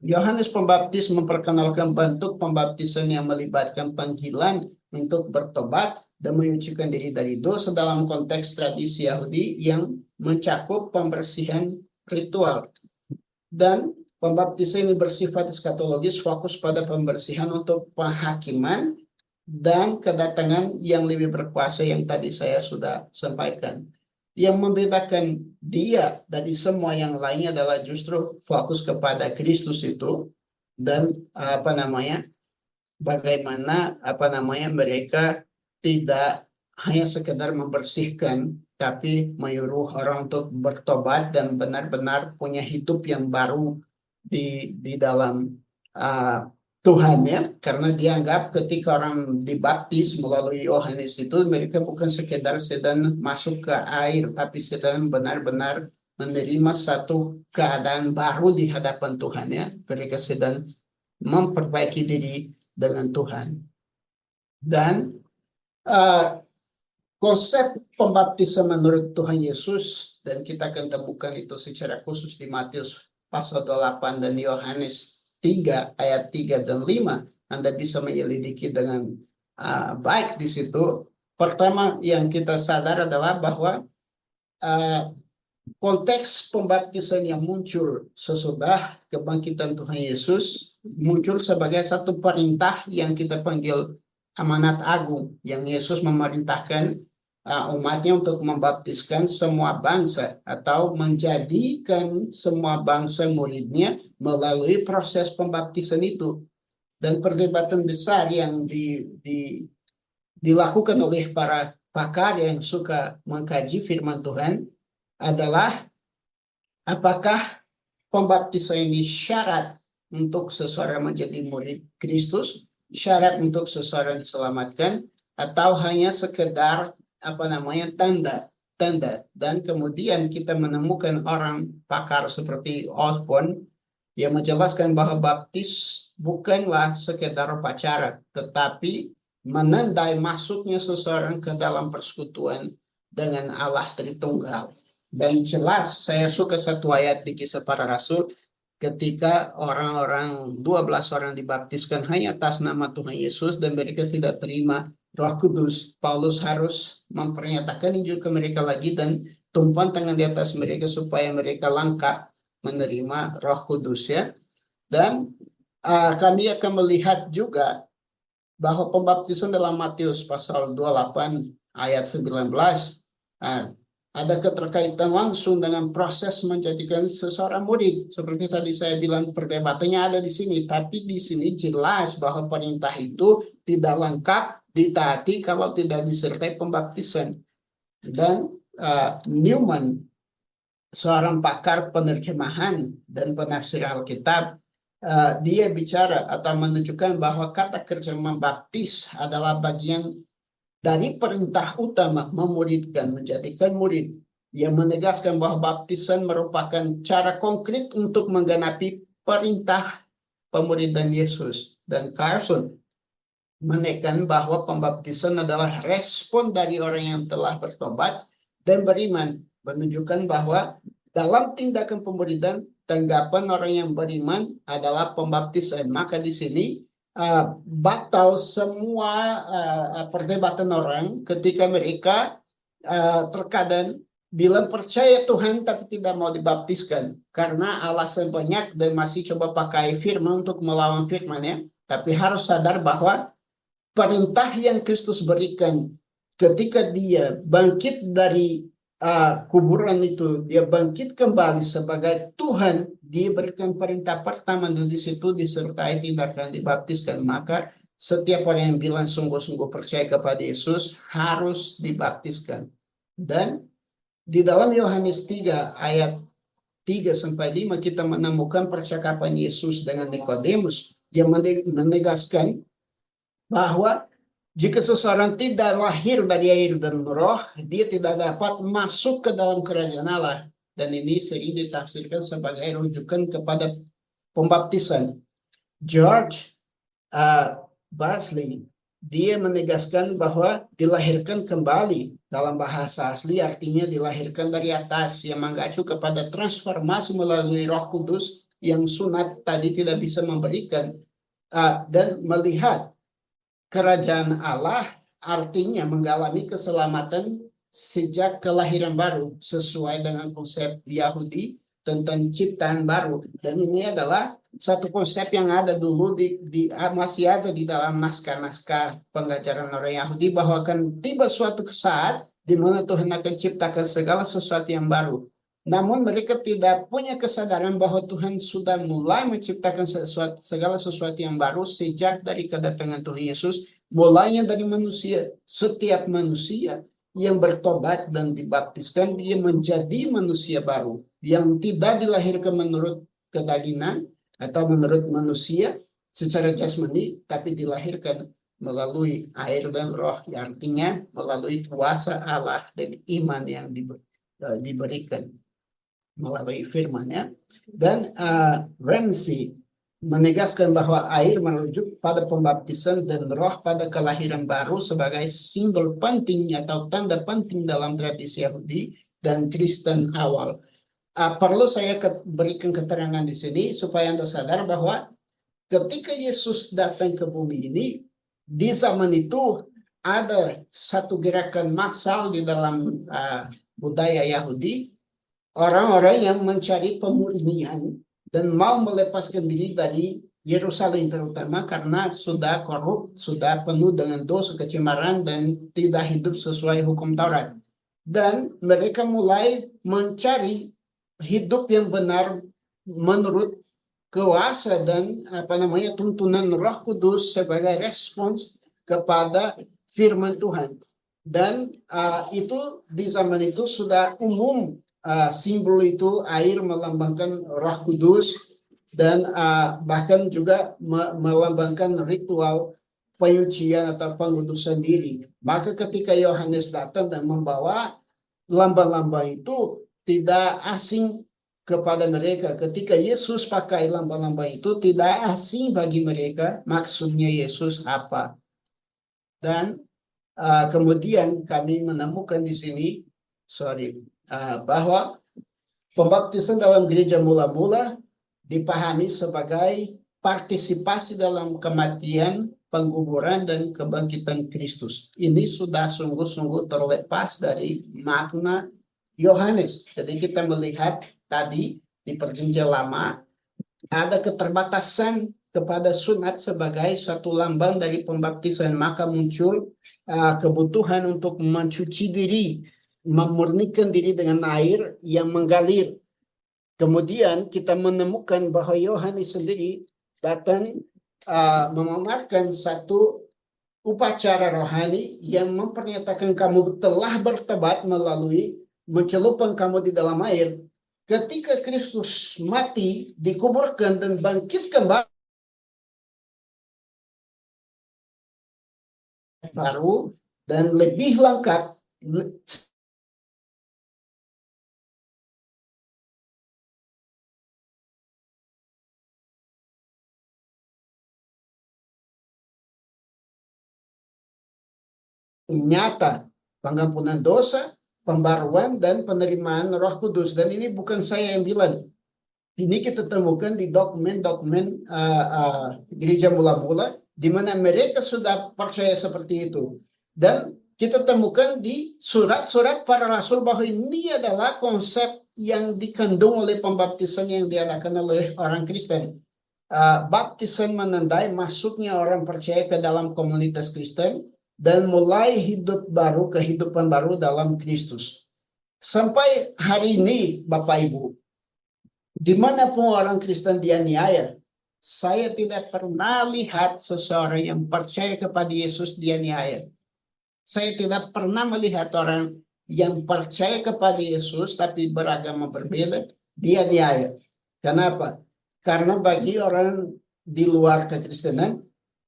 Yohanes Pembaptis memperkenalkan bentuk pembaptisan yang melibatkan panggilan untuk bertobat dan menyucikan diri dari dosa dalam konteks tradisi Yahudi yang mencakup pembersihan ritual. Dan pembaptisan ini bersifat eskatologis, fokus pada pembersihan untuk penghakiman dan kedatangan yang lebih berkuasa yang tadi saya sudah sampaikan. Yang membedakan dia dari semua yang lainnya adalah justru fokus kepada Kristus itu, dan bagaimana mereka tidak hanya sekedar membersihkan, tapi menyuruh orang untuk bertobat dan benar-benar punya hidup yang baru di dalam Tuhan ya, karena dianggap ketika orang dibaptis melalui Yohanes itu mereka bukan sekedar sedang masuk ke air, tapi sedang benar-benar menerima satu keadaan baru di hadapan Tuhan ya. Mereka sedang memperbaiki diri dengan Tuhan. Dan konsep pembaptisan menurut Tuhan Yesus, dan kita akan temukan itu secara khusus di Matius pasal 8 dan Yohanes 3 ayat 3 dan 5. Anda bisa menyelidiki dengan baik di situ. Pertama yang kita sadar adalah bahwa konteks pembaptisan yang muncul sesudah kebangkitan Tuhan Yesus muncul sebagai satu perintah yang kita panggil amanat agung, yang Yesus memerintahkan umatnya untuk membaptiskan semua bangsa atau menjadikan semua bangsa muridnya melalui proses pembaptisan itu. Dan perdebatan besar yang dilakukan oleh para pakar yang suka mengkaji firman Tuhan adalah apakah pembaptisan ini syarat untuk seseorang menjadi murid Kristus, syarat untuk seseorang diselamatkan, atau hanya sekedar tanda. Dan kemudian kita menemukan orang pakar seperti Osborne Ia menjelaskan bahwa baptis bukanlah sekedar upacara, tetapi menandai masuknya seseorang ke dalam persekutuan dengan Allah Tritunggal. Dan jelas saya suka satu ayat di Kisah Para Rasul ketika orang-orang 12 orang dibaptiskan hanya atas nama Tuhan Yesus dan mereka tidak terima Roh Kudus. Paulus harus mempernyatakan Injil ke mereka lagi dan tumpang tangan di atas mereka supaya mereka langkah menerima Roh Kudus ya. Dan kami akan melihat juga bahwa pembaptisan dalam Matius pasal 28 ayat 19 ada keterkaitan langsung dengan proses menjadikan seseorang murid. Seperti tadi saya bilang perdebatannya ada di sini, tapi di sini jelas bahwa perintah itu tidak lengkap ditaati kalau tidak disertai pembaptisan. Dan Newman, seorang pakar penerjemahan dan penafsir Alkitab, dia bicara atau menunjukkan bahwa kata kerja membaptis adalah bagian dari perintah utama memuridkan, menjadikan murid, yang menegaskan bahwa baptisan merupakan cara konkret untuk menggenapi perintah pemuridan Yesus. Dan Carson menekan bahwa pembaptisan adalah respon dari orang yang telah bertobat dan beriman, menunjukkan bahwa dalam tindakan pemuridan, tanggapan orang yang beriman adalah pembaptisan. Maka di sini batal semua perdebatan orang ketika mereka terkadang bilang percaya Tuhan tapi tidak mau dibaptiskan karena alasan banyak dan masih coba pakai firman untuk melawan firman-Nya. Tapi harus sadar bahwa perintah yang Kristus berikan ketika dia bangkit dari kuburan itu, dia bangkit kembali sebagai Tuhan, dia berikan perintah pertama dan di situ disertai tindakan dibaptiskan. Maka setiap orang yang bilang sungguh-sungguh percaya kepada Yesus harus dibaptiskan. Dan di dalam Yohanes 3 ayat 3-5 kita menemukan percakapan Yesus dengan Nikodemus yang menegaskan bahwa jika seseorang tidak lahir dari air dan roh, dia tidak dapat masuk ke dalam kerajaan Allah. Dan ini sering ditafsirkan sebagai rujukan kepada pembaptisan. George Basley, dia menegaskan bahwa dilahirkan kembali dalam bahasa asli artinya dilahirkan dari atas, yang mengacu kepada transformasi melalui Roh Kudus yang sunat tadi tidak bisa memberikan, dan melihat kerajaan Allah artinya mengalami keselamatan sejak kelahiran baru sesuai dengan konsep Yahudi tentang ciptaan baru. Dan ini adalah satu konsep yang ada dulu masih ada di dalam naskah-naskah pengajaran orang Yahudi bahwa akan tiba suatu saat di mana Tuhan akan ciptakan segala sesuatu yang baru. Namun mereka tidak punya kesadaran bahwa Tuhan sudah mulai menciptakan segala sesuatu yang baru sejak dari kedatangan Tuhan Yesus, mulainya dari manusia. Setiap manusia yang bertobat dan dibaptiskan, dia menjadi manusia baru, yang tidak dilahirkan menurut kedagingan atau menurut manusia secara jasmani, tapi dilahirkan melalui air dan roh, yang artinya melalui kuasa Allah dan iman yang diberikan melalui firman-Nya. Dan Ramsey menegaskan bahwa air merujuk pada pembaptisan dan roh pada kelahiran baru sebagai simbol penting atau tanda penting dalam tradisi Yahudi dan Kristen awal. Perlu saya berikan keterangan di sini supaya Anda sadar bahwa ketika Yesus datang ke bumi ini, di zaman itu ada satu gerakan massal di dalam budaya Yahudi, orang-orang yang mencari pemurnian dan mau melepaskan diri dari Yerusalem, terutama karena sudah korup, sudah penuh dengan dosa, kecemaran, dan tidak hidup sesuai hukum Taurat. Dan mereka mulai mencari hidup yang benar menurut kuasa dan tuntunan Roh Kudus sebagai respons kepada firman Tuhan. Dan itu di zaman itu sudah umum. Simbol itu air melambangkan Roh Kudus dan bahkan juga melambangkan ritual penyucian atau pengudusan diri. Maka ketika Yohanes datang dan membawa lambang-lambang itu tidak asing kepada mereka ketika Yesus pakai lamba-lamba itu tidak asing bagi mereka maksudnya Yesus apa. Dan kemudian kami menemukan di sini, bahwa pembaptisan dalam gereja mula-mula dipahami sebagai partisipasi dalam kematian, pengkuburan, dan kebangkitan Kristus. Ini sudah sungguh-sungguh terlepas dari makna Yohanes. Jadi kita melihat tadi di Perjanjian Lama ada keterbatasan kepada sunat sebagai satu lambang dari pembaptisan, maka muncul kebutuhan untuk mencuci diri, memurnikan diri dengan air yang mengalir. Kemudian kita menemukan bahwa Yohanes sendiri datang memamerkan satu upacara rohani yang mempernyatakan kamu telah bertobat melalui mencelupkan kamu di dalam air. Ketika Kristus mati, dikuburkan dan bangkit kembali baru dan lebih lengkap. Nyata pengampunan dosa, pembaruan, dan penerimaan Roh Kudus. Dan ini bukan saya yang bilang. Ini kita temukan di dokumen-dokumen gereja mula-mula, di mana mereka sudah percaya seperti itu. Dan kita temukan di surat-surat para rasul bahwa ini adalah konsep yang dikandung oleh pembaptisan yang diadakan oleh orang Kristen. Baptisan menandai masuknya orang percaya ke dalam komunitas Kristen dan mulai hidup baru, kehidupan baru dalam Kristus. Sampai hari ini, Bapak Ibu, dimanapun orang Kristen dianiaya, saya tidak pernah lihat seseorang yang percaya kepada Yesus dianiaya. Saya tidak pernah melihat orang yang percaya kepada Yesus tapi beragama berbeda dianiaya. Kenapa? Karena bagi orang di luar kekristenan,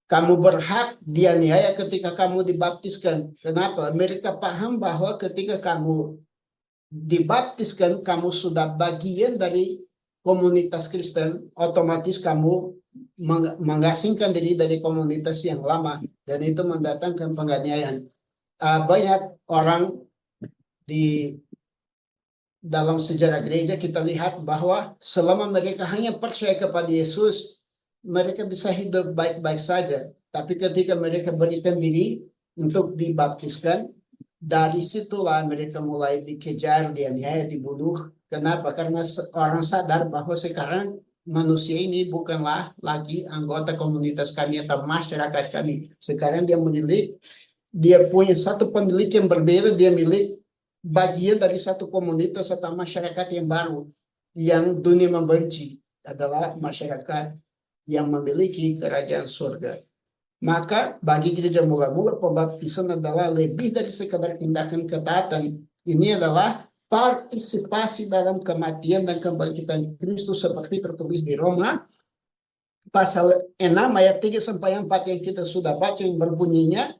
kamu berhak dianiaya ketika kamu dibaptiskan. Kenapa? Mereka paham bahwa ketika kamu dibaptiskan, kamu sudah bagian dari komunitas Kristen, otomatis kamu mengasingkan diri dari komunitas yang lama, dan itu mendatangkan penganiayaan. Banyak orang di dalam sejarah gereja kita lihat bahwa selama mereka hanya percaya kepada Yesus, mereka bisa hidup baik-baik saja. Tapi ketika mereka berikan diri untuk dibaptiskan, dari situlah mereka mulai dikejar, dianiaya, dibunuh. Kenapa? Karena orang sadar bahwa sekarang manusia ini bukanlah lagi anggota komunitas kami atau masyarakat kami. Sekarang dia punya satu pemilik yang berbeda, dia milik bagian dari satu komunitas atau masyarakat yang baru, yang dunia membenci, adalah masyarakat yang memiliki kerajaan surga. Maka bagi gereja mula-mula, pembaptisan adalah lebih dari sekadar tindakan ketaatan. Ini adalah partisipasi dalam kematian dan kebangkitan Kristus seperti tertulis di Roma pasal 6 ayat 3 sampai 4 yang kita sudah baca, yang berbunyinya,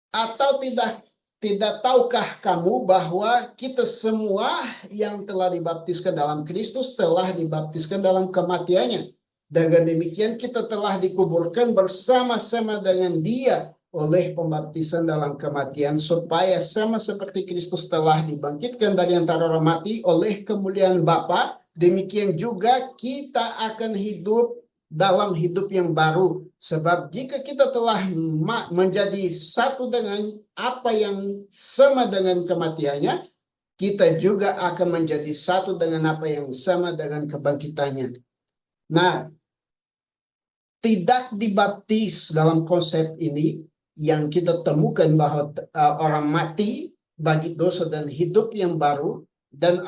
atau tidak tahukah kamu bahwa kita semua yang telah dibaptiskan dalam Kristus telah dibaptiskan dalam kematiannya? Dengan demikian kita telah dikuburkan bersama-sama dengan Dia oleh pembaptisan dalam kematian, supaya sama seperti Kristus telah dibangkitkan dari antara orang mati oleh kemuliaan Bapa, demikian juga kita akan hidup dalam hidup yang baru. Sebab jika kita telah menjadi satu dengan apa yang sama dengan kematiannya, kita juga akan menjadi satu dengan apa yang sama dengan kebangkitannya. Nah, tidak dibaptis dalam konsep ini yang kita temukan bahwa orang mati bagi dosa dan hidup yang baru, dan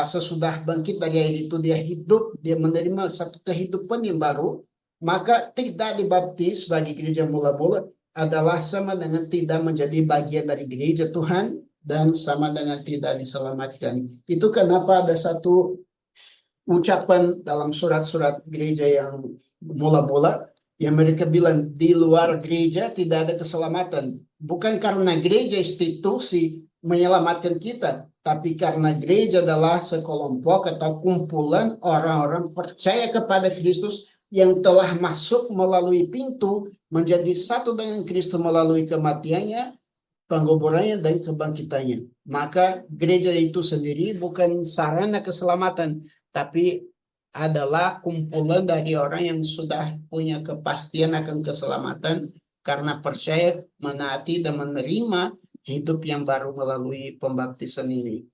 sesudah bangkit dari air itu dia hidup, dia menerima satu kehidupan yang baru, maka tidak dibaptis bagi gereja mula-mula adalah sama dengan tidak menjadi bagian dari gereja Tuhan dan sama dengan tidak diselamatkan. Itu kenapa ada satu ucapan dalam surat-surat gereja yang mula-mula yang mereka bilang di luar gereja tidak ada keselamatan. Bukan karena gereja institusi menyelamatkan kita, tapi karena gereja adalah sekelompok atau kumpulan orang-orang percaya kepada Kristus yang telah masuk melalui pintu menjadi satu dengan Kristus melalui kematiannya, pengkuburannya, dan kebangkitannya. Maka gereja itu sendiri bukan sarana keselamatan, tapi adalah kumpulan dari orang yang sudah punya kepastian akan keselamatan karena percaya, menaati, dan menerima hidup yang baru melalui pembaptisan ini.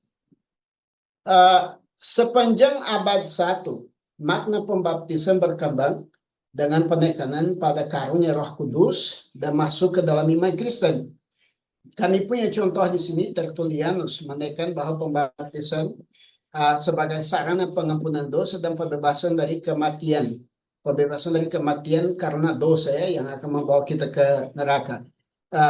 Sepanjang abad 1, makna pembaptisan berkembang dengan penekanan pada karunia Roh Kudus dan masuk ke dalam iman Kristen. Kami punya contoh di sini, Tertullianus menekan bahwa pembaptisan sebagai sarana pengampunan dosa dan pembebasan dari kematian. Pembebasan dari kematian karena dosa yang akan membawa kita ke neraka.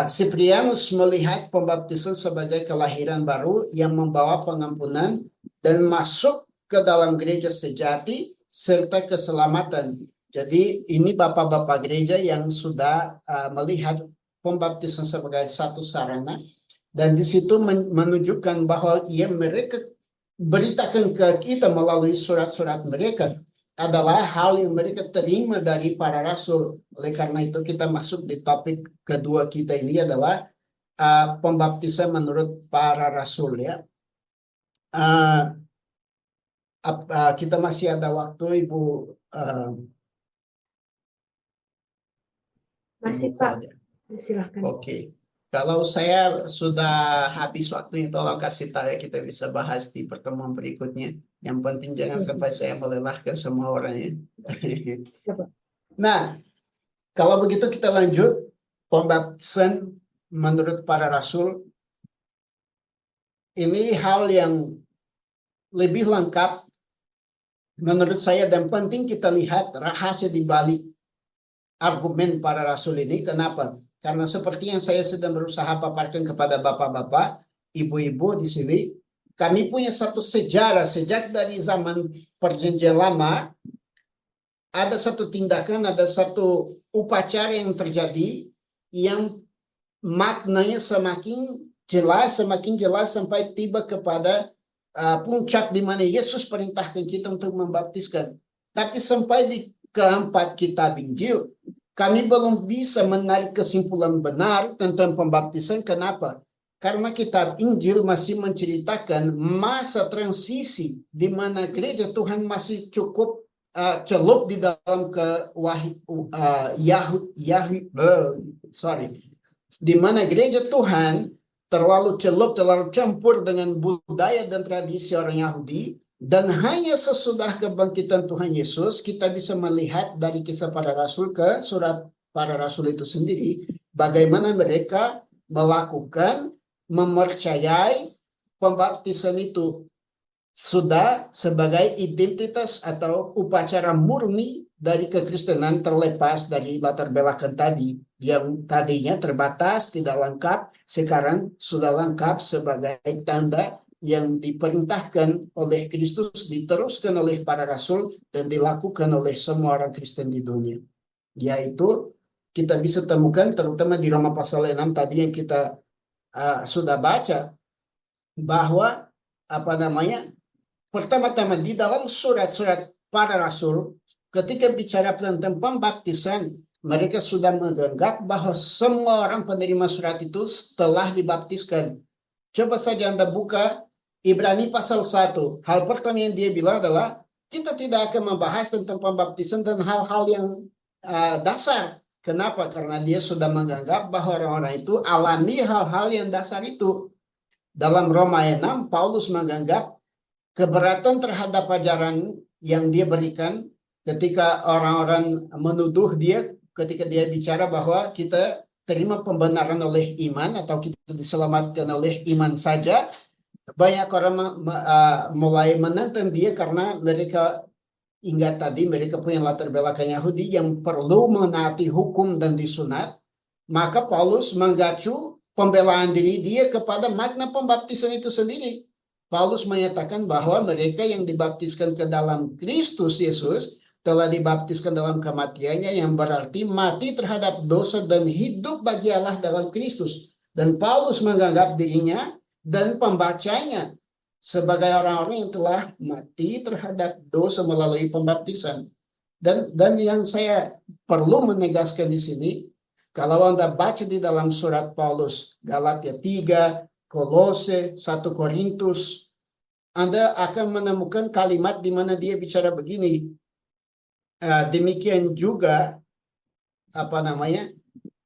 Cyprianus melihat pembaptisan sebagai kelahiran baru yang membawa pengampunan dan masuk ke dalam gereja sejati serta keselamatan. Jadi ini bapak-bapak gereja yang sudah melihat pembaptisan sebagai satu sarana, dan di situ menunjukkan bahwa mereka beritakan ke kita melalui surat-surat mereka adalah hal yang mereka terima dari para rasul. Oleh karena itu kita masuk di topik kedua kita ini adalah pembaptisan menurut para rasul ya. Kita masih ada waktu, Ibu. Masih Pak, silakan. Oke. Kalau saya sudah habis waktu, tolong kasih tahu ya, kita bisa bahas di pertemuan berikutnya. Yang penting jangan sampai saya melelahkan semua orangnya. Nah, kalau begitu kita lanjut. Pembaptisan menurut para rasul. Ini hal yang lebih lengkap menurut saya, dan penting kita lihat rahasia di balik argumen para rasul ini. Kenapa? Karena seperti yang saya sedang berusaha paparkan kepada bapak-bapak, ibu-ibu di sini, kami punya satu sejarah sejak dari zaman Perjanjian Lama. Ada satu tindakan, ada satu upacara yang terjadi yang maknanya semakin jelas sampai tiba kepada puncak di mana Yesus perintahkan kita untuk membaptiskan. Tapi sampai di keempat kitab Injil, kami belum bisa menarik kesimpulan benar tentang pembaptisan. Kenapa? Karena kitab Injil masih menceritakan masa transisi di mana gereja Tuhan masih cukup celup di dalam di mana gereja Tuhan terlalu celup, terlalu campur dengan budaya dan tradisi orang Yahudi. Dan hanya sesudah kebangkitan Tuhan Yesus, kita bisa melihat dari kisah para rasul ke surat para rasul itu sendiri, bagaimana mereka melakukan, mempercayai pembaptisan itu sudah sebagai identitas atau upacara murni dari kekristenan, terlepas dari latar belakang tadi, yang tadinya terbatas, tidak lengkap, sekarang sudah lengkap sebagai tanda yang diperintahkan oleh Kristus, diteruskan oleh para rasul, dan dilakukan oleh semua orang Kristen di dunia. Yaitu kita bisa temukan terutama di Roma pasal 6 tadi yang kita sudah baca, bahwa pertama-tama di dalam surat-surat para rasul, ketika bicara tentang pembaptisan, mereka sudah menganggap bahwa semua orang penerima surat itu telah dibaptiskan. Coba saja Anda buka Ibrani pasal 1. Hal pertama yang dia bilang adalah, kita tidak akan membahas tentang pembaptisan dan hal-hal yang dasar. Kenapa? Karena dia sudah menganggap bahwa orang-orang itu alami hal-hal yang dasar itu. Dalam Roma 6, Paulus menganggap keberatan terhadap ajaran yang dia berikan ketika orang-orang menuduh dia, ketika dia bicara bahwa kita terima pembenaran oleh iman atau kita diselamatkan oleh iman saja. Banyak orang mulai menentang dia karena mereka ingat tadi mereka punya latar belakang Yahudi yang perlu menaati hukum dan disunat. Maka Paulus mengacu pembelaan diri dia kepada makna pembaptisan itu sendiri. Paulus menyatakan bahwa mereka yang dibaptiskan ke dalam Kristus Yesus telah dibaptiskan dalam kematiannya, yang berarti mati terhadap dosa dan hidup bagi Allah dalam Kristus. Dan Paulus menganggap dirinya dan pembacanya sebagai orang-orang yang telah mati terhadap dosa melalui pembaptisan. Dan yang saya perlu menegaskan di sini, kalau Anda baca di dalam surat Paulus, Galatia 3, Kolose, 1 Korintus, Anda akan menemukan kalimat di mana dia bicara begini, demikian juga,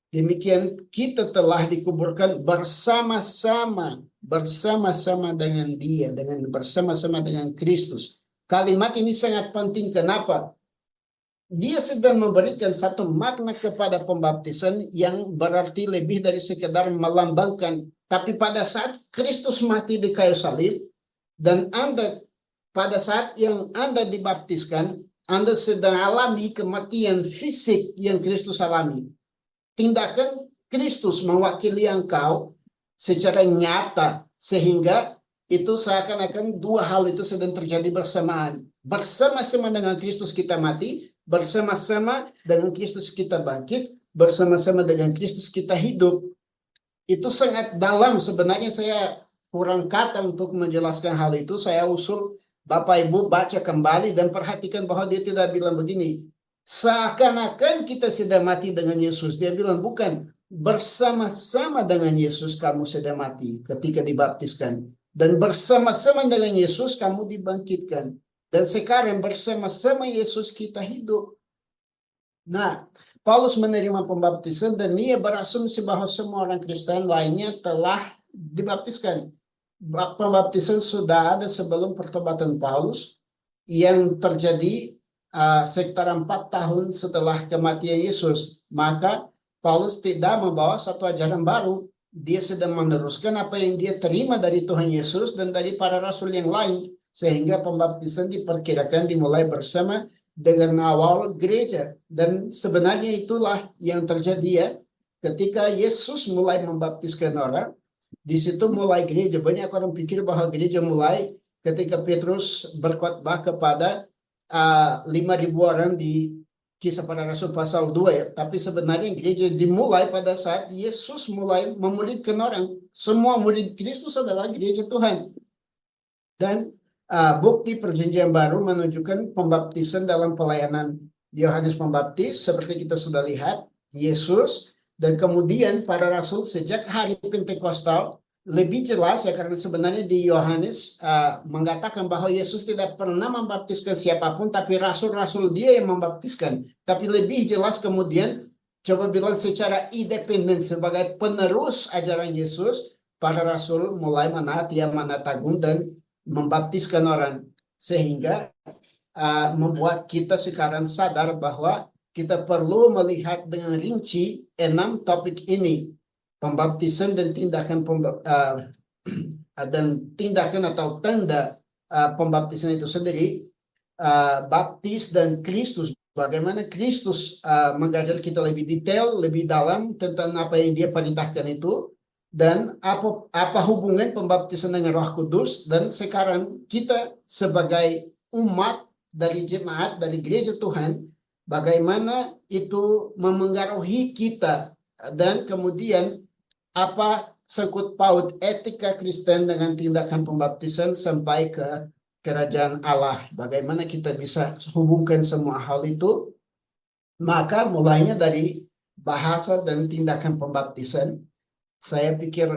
demikian kita telah dikuburkan bersama-sama dengan dia, bersama-sama dengan Kristus. Kalimat ini sangat penting. Kenapa? Dia sedang memberikan satu makna kepada pembaptisan yang berarti lebih dari sekedar melambangkan. Tapi pada saat Kristus mati di kayu salib, dan Anda pada saat yang Anda dibaptiskan, Anda sedang alami kematian fisik yang Kristus alami. Tindakan Kristus mewakili engkau secara nyata, sehingga itu seakan-akan dua hal itu sedang terjadi bersamaan. Bersama-sama dengan Kristus kita mati, bersama-sama dengan Kristus kita bangkit, bersama-sama dengan Kristus kita hidup. Itu sangat dalam. Sebenarnya saya kurang kata untuk menjelaskan hal itu. Saya usul Bapak Ibu baca kembali dan perhatikan bahwa dia tidak bilang begini, seakan-akan kita sedang mati dengan Yesus. Dia bilang bukan, bersama-sama dengan Yesus kamu sedang mati ketika dibaptiskan. Dan bersama-sama dengan Yesus kamu dibangkitkan. Dan sekarang bersama-sama Yesus kita hidup. Nah, Paulus menerima pembaptisan dan ia berasumsi bahwa semua orang Kristen lainnya telah dibaptiskan. Pembaptisan sudah ada sebelum pertobatan Paulus yang terjadi sekitar 4 tahun setelah kematian Yesus. Maka Paulus tidak membawa satu ajaran baru. Dia sedang meneruskan apa yang dia terima dari Tuhan Yesus dan dari para rasul yang lain. Sehingga pembaptisan diperkirakan dimulai bersama dengan awal gereja. Dan sebenarnya itulah yang terjadi ya. Ketika Yesus mulai membaptiskan orang, di situ mulai gereja. Banyak orang pikir bahwa gereja mulai ketika Petrus berkhotbah kepada 5.000 orang di Kisah Para Rasul pasal 2 ya. Tapi sebenarnya gereja dimulai pada saat Yesus mulai memuridkan orang. Semua murid Kristus adalah gereja Tuhan. Dan bukti perjanjian baru menunjukkan pembaptisan dalam pelayanan Yohanes Pembaptis seperti kita sudah lihat, Yesus, dan kemudian para rasul sejak hari Pentekostal. Lebih jelas ya, karena sebenarnya di Yohanes mengatakan bahwa Yesus tidak pernah membaptiskan siapapun, tapi rasul-rasul dia yang membaptiskan. Tapi lebih jelas kemudian, coba bilang secara independen sebagai penerus ajaran Yesus, para rasul mulai menaati amanat agung dan membaptiskan orang, sehingga membuat kita sekarang sadar bahwa kita perlu melihat dengan rinci 6 topik ini, pembaptisan dan tindakan atau tanda pembaptisan itu sendiri, baptis dan Kristus, bagaimana Kristus mengajar kita lebih detail, lebih dalam tentang apa yang dia perintahkan itu, dan apa hubungan pembaptisan dengan Roh Kudus. Dan sekarang kita sebagai umat dari jemaat, dari gereja Tuhan, bagaimana itu memengaruhi kita, dan kemudian apa sangkut paut etika Kristen dengan tindakan pembaptisan sampai ke kerajaan Allah. Bagaimana kita bisa hubungkan semua hal itu? Maka mulainya dari bahasa dan tindakan pembaptisan. Saya pikir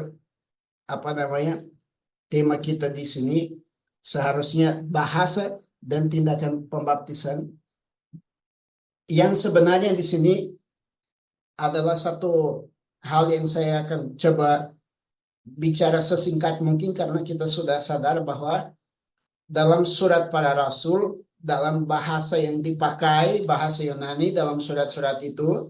tema kita di sini seharusnya bahasa dan tindakan pembaptisan, yang sebenarnya di sini adalah satu hal yang saya akan coba bicara sesingkat mungkin, karena kita sudah sadar bahwa dalam surat para rasul, dalam bahasa yang dipakai, bahasa Yunani dalam surat-surat itu,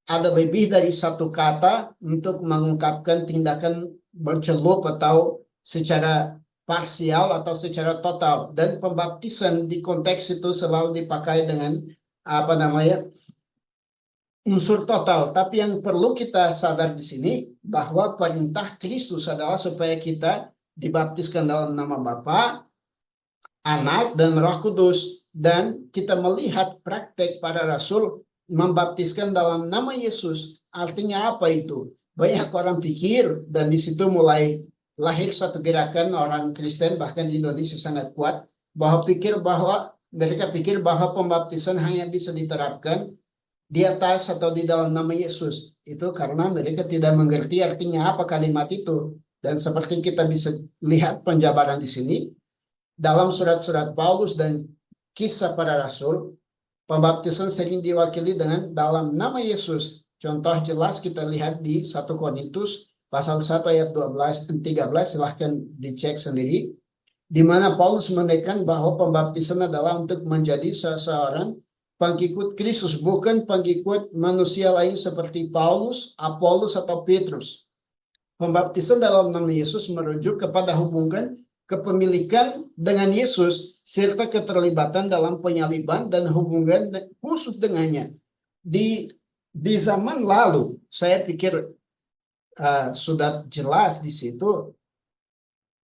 ada lebih dari satu kata untuk mengungkapkan tindakan bercelup atau secara parsial atau secara total. Dan pembaptisan di konteks itu selalu dipakai dengan unsur total. Tapi yang perlu kita sadar di sini bahwa perintah Kristus adalah supaya kita dibaptiskan dalam nama Bapa, Anak, dan Roh Kudus. Dan kita melihat praktek para rasul membaptiskan dalam nama Yesus. Artinya apa itu? Banyak orang pikir, dan di situ mulai lahir satu gerakan orang Kristen bahkan di Indonesia sangat kuat bahwa mereka pikir bahwa pembaptisan hanya bisa diterapkan di atas atau di dalam nama Yesus. Itu karena mereka tidak mengerti artinya apa kalimat itu. Dan seperti kita bisa lihat penjabaran di sini, dalam surat-surat Paulus dan kisah para rasul, pembaptisan sering diwakili dengan dalam nama Yesus. Contoh jelas kita lihat di 1 Korintus pasal 1 ayat 12 dan 13, silahkan dicek sendiri, di mana Paulus menekan bahwa pembaptisan adalah untuk menjadi seseorang pengikut Kristus, bukan pengikut manusia lain seperti Paulus, Apolos, atau Petrus. Pembaptisan dalam nama Yesus merujuk kepada hubungan kepemilikan dengan Yesus serta keterlibatan dalam penyaliban dan hubungan khusus dengannya. Di zaman lalu, saya pikir sudah jelas di situ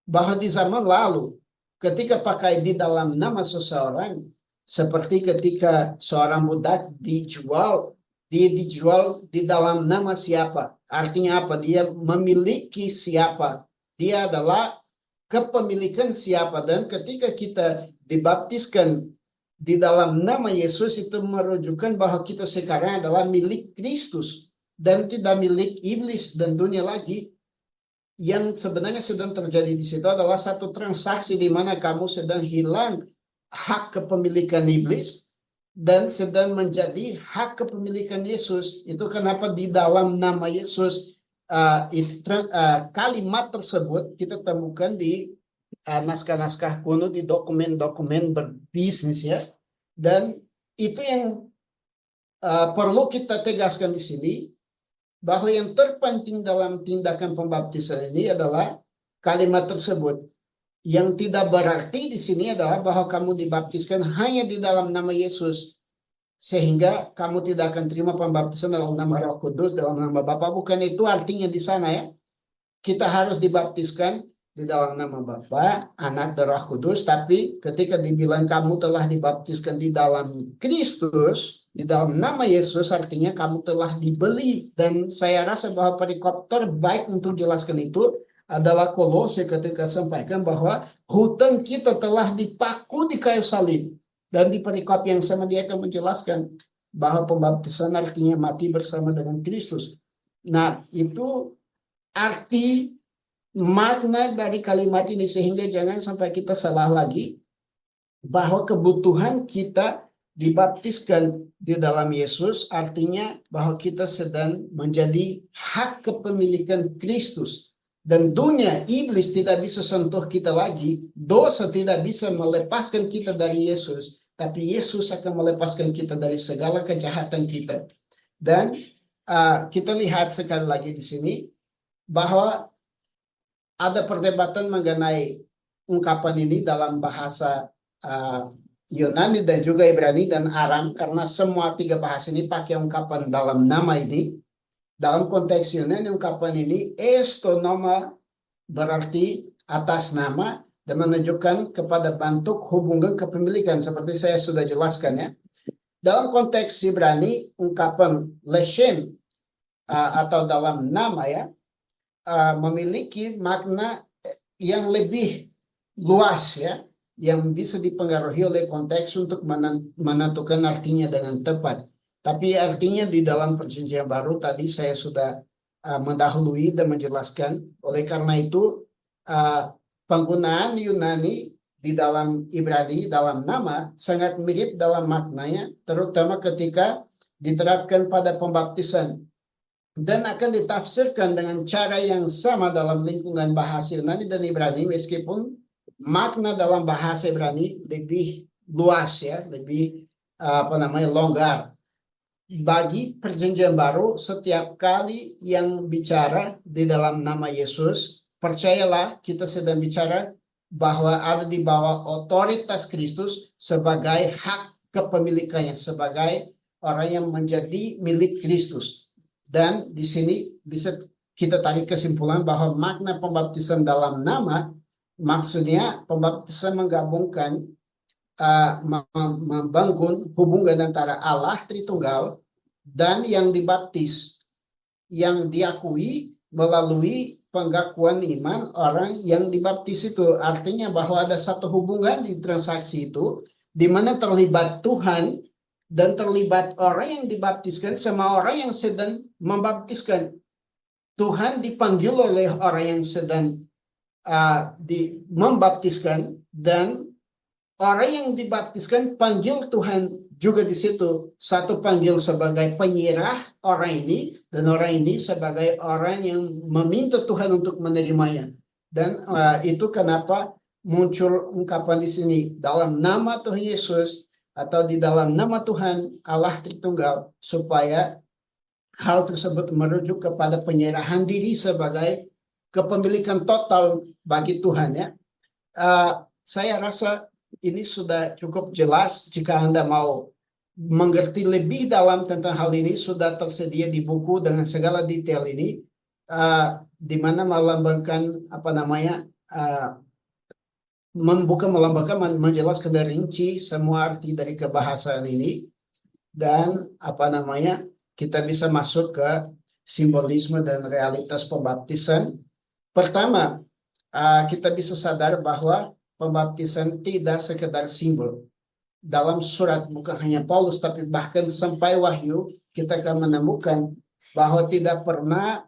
bahwa di zaman lalu ketika pakai di dalam nama seseorang, seperti ketika seorang budak dijual, dia dijual di dalam nama siapa? Artinya apa? Dia memiliki siapa? Dia adalah kepemilikan siapa. Dan ketika kita dibaptiskan di dalam nama Yesus, itu merujukkan bahwa kita sekarang adalah milik Kristus dan tidak milik iblis dan dunia lagi. Yang sebenarnya sedang terjadi di situ adalah satu transaksi di mana kamu sedang hilang hak kepemilikan iblis dan sedang menjadi hak kepemilikan Yesus. Itu kenapa di dalam nama Yesus kalimat tersebut kita temukan di naskah-naskah kuno, di dokumen-dokumen berbisnis ya. Dan itu yang perlu kita tegaskan di sini, bahwa yang terpenting dalam tindakan pembaptisan ini adalah kalimat tersebut. Yang tidak berarti di sini adalah bahwa kamu dibaptiskan hanya di dalam nama Yesus, sehingga kamu tidak akan terima pembaptisan dalam nama Roh Kudus, dalam nama Bapa. Bukan itu artinya di sana ya. Kita harus dibaptiskan di dalam nama Bapa, Anak, dan Roh Kudus. Tapi ketika dibilang kamu telah dibaptiskan di dalam Kristus, di dalam nama Yesus, artinya kamu telah dibeli. Dan saya rasa bahwa perikop terbaik untuk jelaskan itu adalah Kolose ketika sampaikan bahwa hutang kita telah dipaku di kayu salib. Dan di perikop yang sama dia akan menjelaskan bahwa pembaptisan artinya mati bersama dengan Kristus. Nah, itu arti makna dari kalimat ini, sehingga jangan sampai kita salah lagi bahwa kebutuhan kita dibaptiskan di dalam Yesus artinya bahwa kita sedang menjadi hak kepemilikan Kristus. Dan dunia, iblis tidak bisa sentuh kita lagi. Dosa tidak bisa melepaskan kita dari Yesus. Tapi Yesus akan melepaskan kita dari segala kejahatan kita. Dan kita lihat sekali lagi di sini bahwa ada perdebatan mengenai ungkapan ini dalam bahasa Yunani dan juga Ibrani dan Aram. Karena semua tiga bahasa ini pakai ungkapan dalam nama ini. Dalam konteks Yunani, ungkapan ini estonoma berarti atas nama dan menunjukkan kepada bentuk hubungan kepemilikan seperti saya sudah jelaskan ya. Dalam konteks Ibrani, ungkapan leshem atau dalam nama ya memiliki makna yang lebih luas ya, yang bisa dipengaruhi oleh konteks untuk menentukan artinya dengan tepat. Tapi artinya di dalam perjanjian baru tadi saya sudah mendahului dan menjelaskan. Oleh karena itu penggunaan Yunani di dalam Ibrani dalam nama sangat mirip dalam maknanya, terutama ketika diterapkan pada pembaptisan dan akan ditafsirkan dengan cara yang sama dalam lingkungan bahasa Yunani dan Ibrani, meskipun makna dalam bahasa Ibrani lebih luas ya, lebih longgar. Bagi perjanjian baru, setiap kali yang bicara di dalam nama Yesus, percayalah kita sedang bicara bahwa ada di bawah otoritas Kristus sebagai hak kepemilikannya, sebagai orang yang menjadi milik Kristus. Dan di sini bisa kita tarik kesimpulan bahwa makna pembaptisan dalam nama, maksudnya pembaptisan menggabungkan membangun hubungan antara Allah Tritunggal dan yang dibaptis, yang diakui melalui pengakuan iman orang yang dibaptis itu. Artinya bahwa ada satu hubungan di transaksi itu, di mana terlibat Tuhan dan terlibat orang yang dibaptiskan sama orang yang sedang membaptiskan. Tuhan dipanggil oleh orang yang sedang membaptiskan, dan orang yang dibaptiskan panggil Tuhan juga di situ. Satu panggil sebagai penyerah orang ini, dan orang ini sebagai orang yang meminta Tuhan untuk menerimanya. Dan itu kenapa muncul ungkapan di sini, dalam nama Tuhan Yesus atau di dalam nama Tuhan Allah Tritunggal, supaya hal tersebut merujuk kepada penyerahan diri sebagai kepemilikan total bagi Tuhan, ya. Saya rasa ini sudah cukup jelas. Jika Anda mau mengerti lebih dalam tentang hal ini, sudah tersedia di buku dengan segala detail ini, di mana melambangkan menjelaskan dari rinci semua arti dari kebahasaan ini, dan kita bisa masuk ke simbolisme dan realitas pembaptisan. Pertama, kita bisa sadar bahwa pembaptisan tidak sekedar simbol. Dalam surat bukan hanya Paulus, tapi bahkan sampai Wahyu, kita akan menemukan bahwa tidak pernah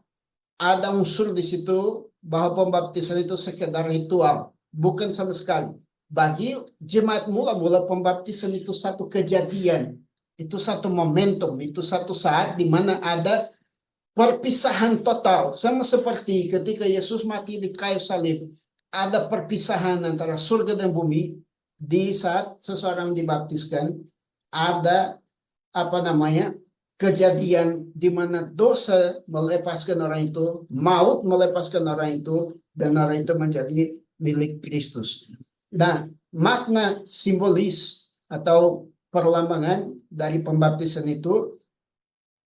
ada unsur di situ bahwa pembaptisan itu sekedar ritual. Bukan sama sekali. Bagi jemaat mula-mula, pembaptisan itu satu kejadian. Itu satu momentum. Itu satu saat di mana ada perpisahan total. Sama seperti ketika Yesus mati di kayu salib. Ada perpisahan antara surga dan bumi. Di saat seseorang dibaptiskan, ada kejadian di mana dosa melepaskan orang itu, maut melepaskan orang itu, dan orang itu menjadi milik Kristus. Nah, makna simbolis atau perlambangan dari pembaptisan itu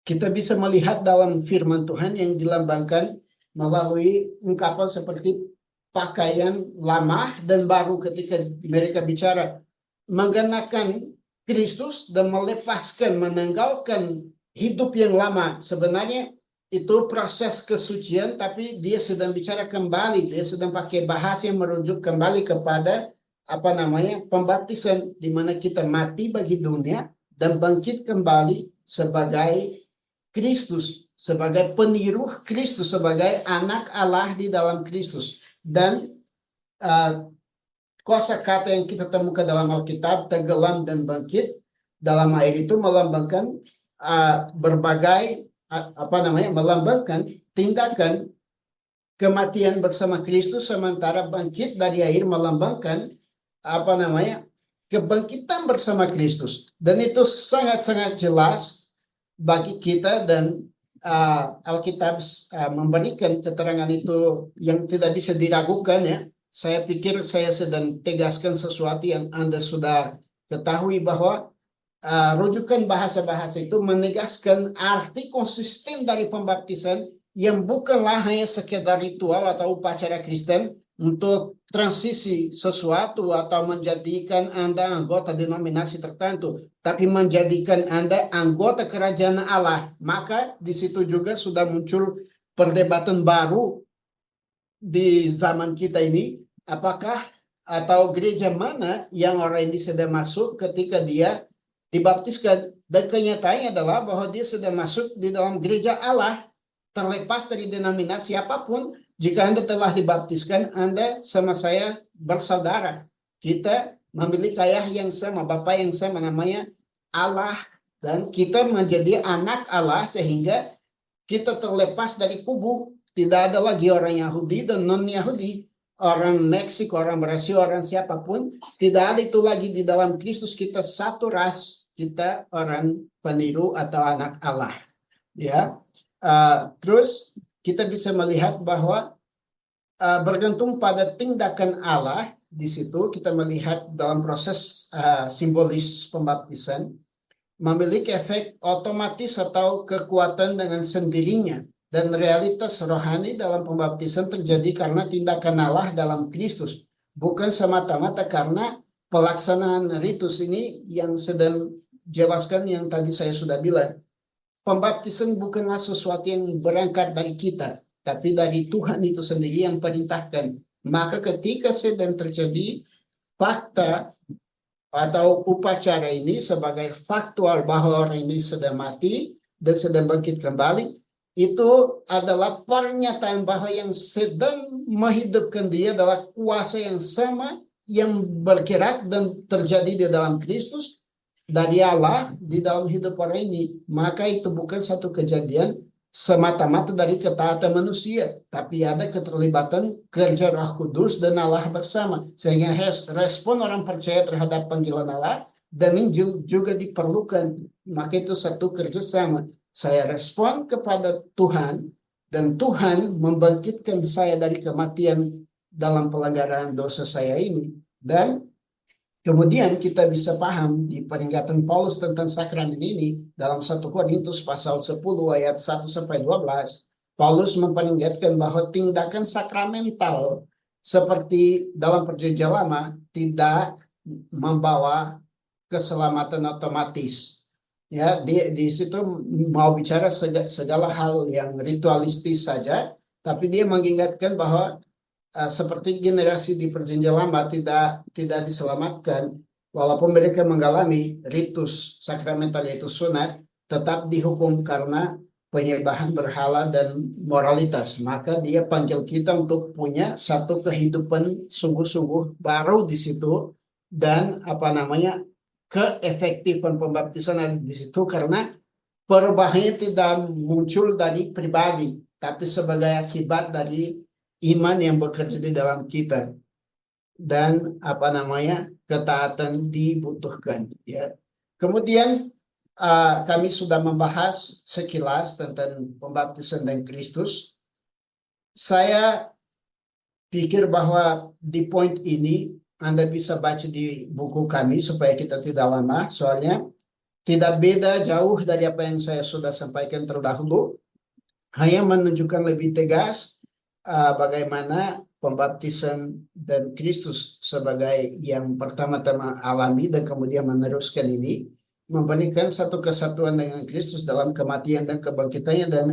kita bisa melihat dalam firman Tuhan yang dilambangkan melalui ungkapan seperti pakaian lama dan baru, ketika mereka bicara mengenakan Kristus dan melepaskan, menanggalkan hidup yang lama. Sebenarnya itu proses kesucian, tapi dia sedang bicara kembali, dia sedang pakai bahasa yang merujuk kembali kepada pembaptisan, di mana kita mati bagi dunia dan bangkit kembali sebagai Kristus, sebagai peniru Kristus, sebagai anak Allah di dalam Kristus. Dan kosakata yang kita temukan dalam Alkitab, tenggelam dan bangkit dalam air, itu melambangkan berbagai melambangkan tindakan kematian bersama Kristus, sementara bangkit dari air melambangkan kebangkitan bersama Kristus. Dan itu sangat-sangat jelas bagi kita, dan Alkitab memberikan keterangan itu yang tidak bisa diragukan, ya. Saya pikir saya sedang tegaskan sesuatu yang Anda sudah ketahui, bahwa rujukan bahasa-bahasa itu menegaskan arti konsisten dari pembaptisan, yang bukanlah hanya sekedar ritual atau upacara Kristen untuk transisi sesuatu atau menjadikan Anda anggota denominasi tertentu, tapi menjadikan Anda anggota kerajaan Allah. Maka di situ juga sudah muncul perdebatan baru di zaman kita ini, apakah atau gereja mana yang orang ini sedang masuk ketika dia dibaptiskan. Dan kenyataannya adalah bahwa dia sedang masuk di dalam gereja Allah, terlepas dari denominasi apapun. Jika Anda telah dibaptiskan, Anda sama saya bersaudara. Kita memiliki ayah yang sama, Bapa yang sama, namanya Allah. Dan kita menjadi anak Allah, sehingga kita terlepas dari kubu. Tidak ada lagi orang Yahudi dan non-Yahudi, orang Meksiko, orang Brasil, orang siapapun. Tidak ada itu lagi di dalam Kristus. Kita satu ras, kita orang peniru atau anak Allah. Ya, terus kita bisa melihat bahwa bergantung pada tindakan Allah. Di situ kita melihat dalam proses simbolis pembaptisan memiliki efek otomatis atau kekuatan dengan sendirinya, dan realitas rohani dalam pembaptisan terjadi karena tindakan Allah dalam Kristus, bukan semata-mata karena pelaksanaan ritus ini yang sedang jelaskan yang tadi saya sudah bilang. Pembaptisan bukanlah sesuatu yang berangkat dari kita. tapi dari Tuhan itu sendiri yang perintahkan. Maka ketika sedang terjadi fakta atau upacara ini sebagai faktual bahwa orang ini sedang mati dan sedang bangkit kembali, itu adalah pernyataan bahwa yang sedang menghidupkan dia adalah kuasa yang sama yang bergerak dan terjadi di dalam Kristus dari Allah di dalam hidup orang ini. Maka itu bukan satu kejadian semata-mata dari ketaatan manusia, tapi ada keterlibatan kerja Roh Kudus dan Allah bersama, sehingga respon orang percaya terhadap panggilan Allah dan Injil juga diperlukan. Maka itu satu kerjasama. Saya respon kepada Tuhan dan Tuhan membangkitkan saya dari kematian dalam pelanggaran dosa saya ini. Dan kemudian kita bisa paham di peringatan Paulus tentang sakramen ini dalam 1 Korintus pasal 10 ayat 1 sampai 12. Paulus memperingatkan bahwa tindakan sakramental seperti dalam perjanjian lama tidak membawa keselamatan otomatis. Ya, di situ mau bicara segala hal yang ritualistis saja, tapi dia mengingatkan bahwa seperti generasi di perjanjian lama tidak diselamatkan, walaupun mereka mengalami ritus sakramental yaitu sunat, tetap dihukum karena penyembahan berhala dan moralitas. Maka dia panggil kita untuk punya satu kehidupan sungguh-sungguh baru di situ, dan keefektifan pembaptisan ada di situ karena perubahannya tidak muncul dari pribadi, tapi sebagai akibat dari iman yang bekerja di dalam kita, dan ketaatan dibutuhkan. Ya. Kemudian kami sudah membahas sekilas tentang pembaptisan dan Kristus. Saya pikir bahwa di poin ini Anda bisa baca di buku kami supaya kita tidak lama, soalnya tidak beda jauh dari apa yang saya sudah sampaikan terdahulu, hanya menunjukkan lebih tegas bagaimana pembaptisan dan Kristus sebagai yang pertama-tama alami dan kemudian meneruskan ini memberikan satu kesatuan dengan Kristus dalam kematian dan kebangkitannya, dan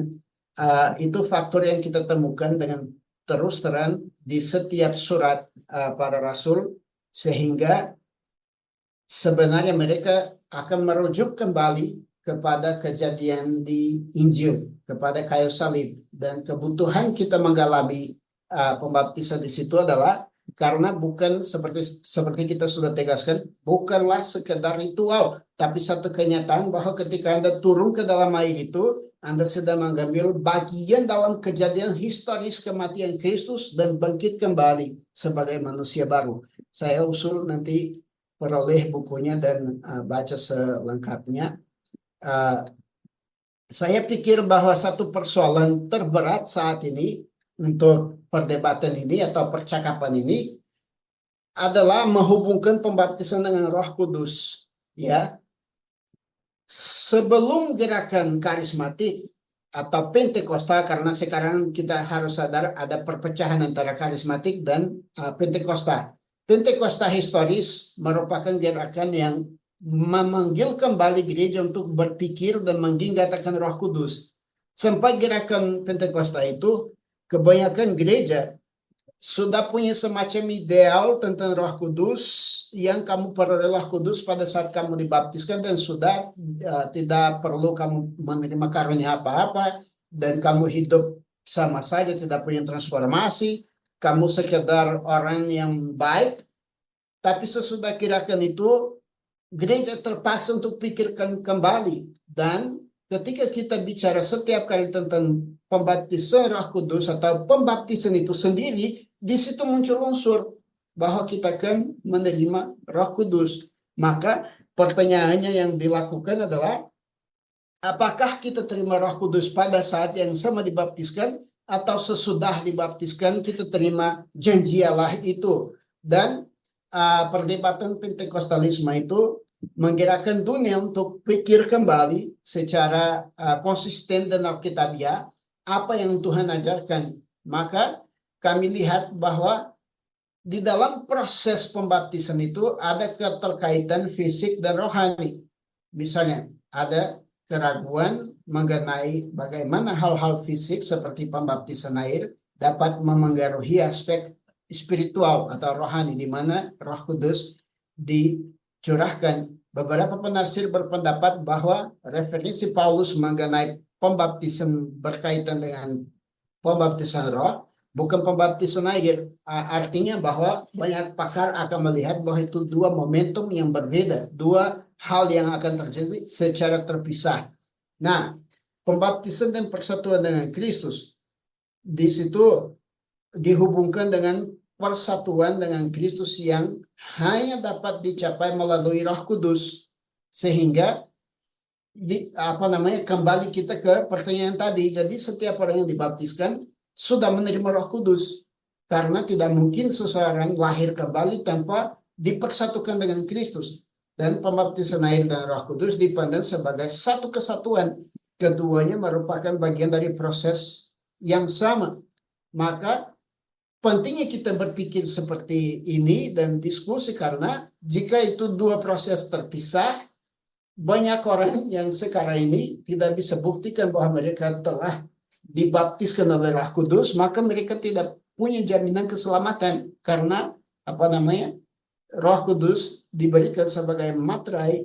itu faktor yang kita temukan dengan terus terang di setiap surat para rasul, sehingga sebenarnya mereka akan merujuk kembali kepada kejadian di Injil, kepada kayu salib, dan kebutuhan kita mengalami pembaptisan di situ adalah karena bukan seperti kita sudah tegaskan, bukanlah sekedar ritual, tapi satu kenyataan bahwa ketika Anda turun ke dalam air itu, Anda sedang mengambil bagian dalam kejadian historis kematian Kristus dan bangkit kembali sebagai manusia baru. Saya usul nanti peroleh bukunya dan baca selengkapnya. Saya pikir bahwa satu persoalan terberat saat ini untuk perdebatan ini atau percakapan ini adalah menghubungkan pembaptisan dengan Roh Kudus. Ya, sebelum gerakan karismatik atau Pentakosta, karena sekarang kita harus sadar ada perpecahan antara karismatik dan Pentakosta. Pentakosta historis merupakan gerakan yang memanggil kembali gereja untuk berpikir dan mengingatkan Roh Kudus. Sampai gerakan Pentakosta itu, kebanyakan gereja sudah punya semacam ideal tentang Roh Kudus, yang kamu peroleh Roh Kudus pada saat kamu dibaptiskan dan sudah tidak perlu kamu menerima karunia apa-apa, dan kamu hidup sama saja, tidak punya transformasi, kamu sekedar orang yang baik. Tapi sesudah gerakan itu, gereja terpaksa untuk pikirkan kembali, dan ketika kita bicara setiap kali tentang pembaptisan Roh Kudus atau pembaptisan itu sendiri, di situ muncul unsur bahwa kita akan menerima Roh Kudus. Maka pertanyaannya yang dilakukan adalah, apakah kita terima Roh Kudus pada saat yang sama dibaptiskan, atau sesudah dibaptiskan kita terima janji Allah itu? Dan perdebatan Pentekostalisme itu menggerakkan dunia untuk pikir kembali secara konsisten dan alkitabiah apa yang Tuhan ajarkan. Maka kami lihat bahwa di dalam proses pembaptisan itu ada keterkaitan fisik dan rohani. Misalnya ada keraguan mengenai bagaimana hal-hal fisik seperti pembaptisan air dapat memengaruhi aspek spiritual atau rohani di mana Roh Kudus dicurahkan. Beberapa penafsir berpendapat bahwa referensi Paulus mengenai pembaptisan berkaitan dengan pembaptisan roh, bukan pembaptisan air. Artinya bahwa banyak pakar akan melihat bahwa itu dua momentum yang berbeda, dua hal yang akan terjadi secara terpisah. Nah, pembaptisan dan persatuan dengan Kristus di situ dihubungkan dengan persatuan dengan Kristus yang hanya dapat dicapai melalui Roh Kudus, sehingga kembali kita ke pertanyaan tadi. Jadi setiap orang yang dibaptiskan sudah menerima Roh Kudus, karena tidak mungkin seseorang lahir kembali tanpa dipersatukan dengan Kristus. Dan pembaptisan air dan Roh Kudus dipandang sebagai satu kesatuan. Keduanya merupakan bagian dari proses yang sama. Maka pentingnya kita berpikir seperti ini dan diskusi, karena jika itu dua proses terpisah, banyak orang yang sekarang ini tidak bisa buktikan bahwa mereka telah dibaptiskan oleh Roh Kudus, maka mereka tidak punya jaminan keselamatan, karena Roh Kudus diberikan sebagai materai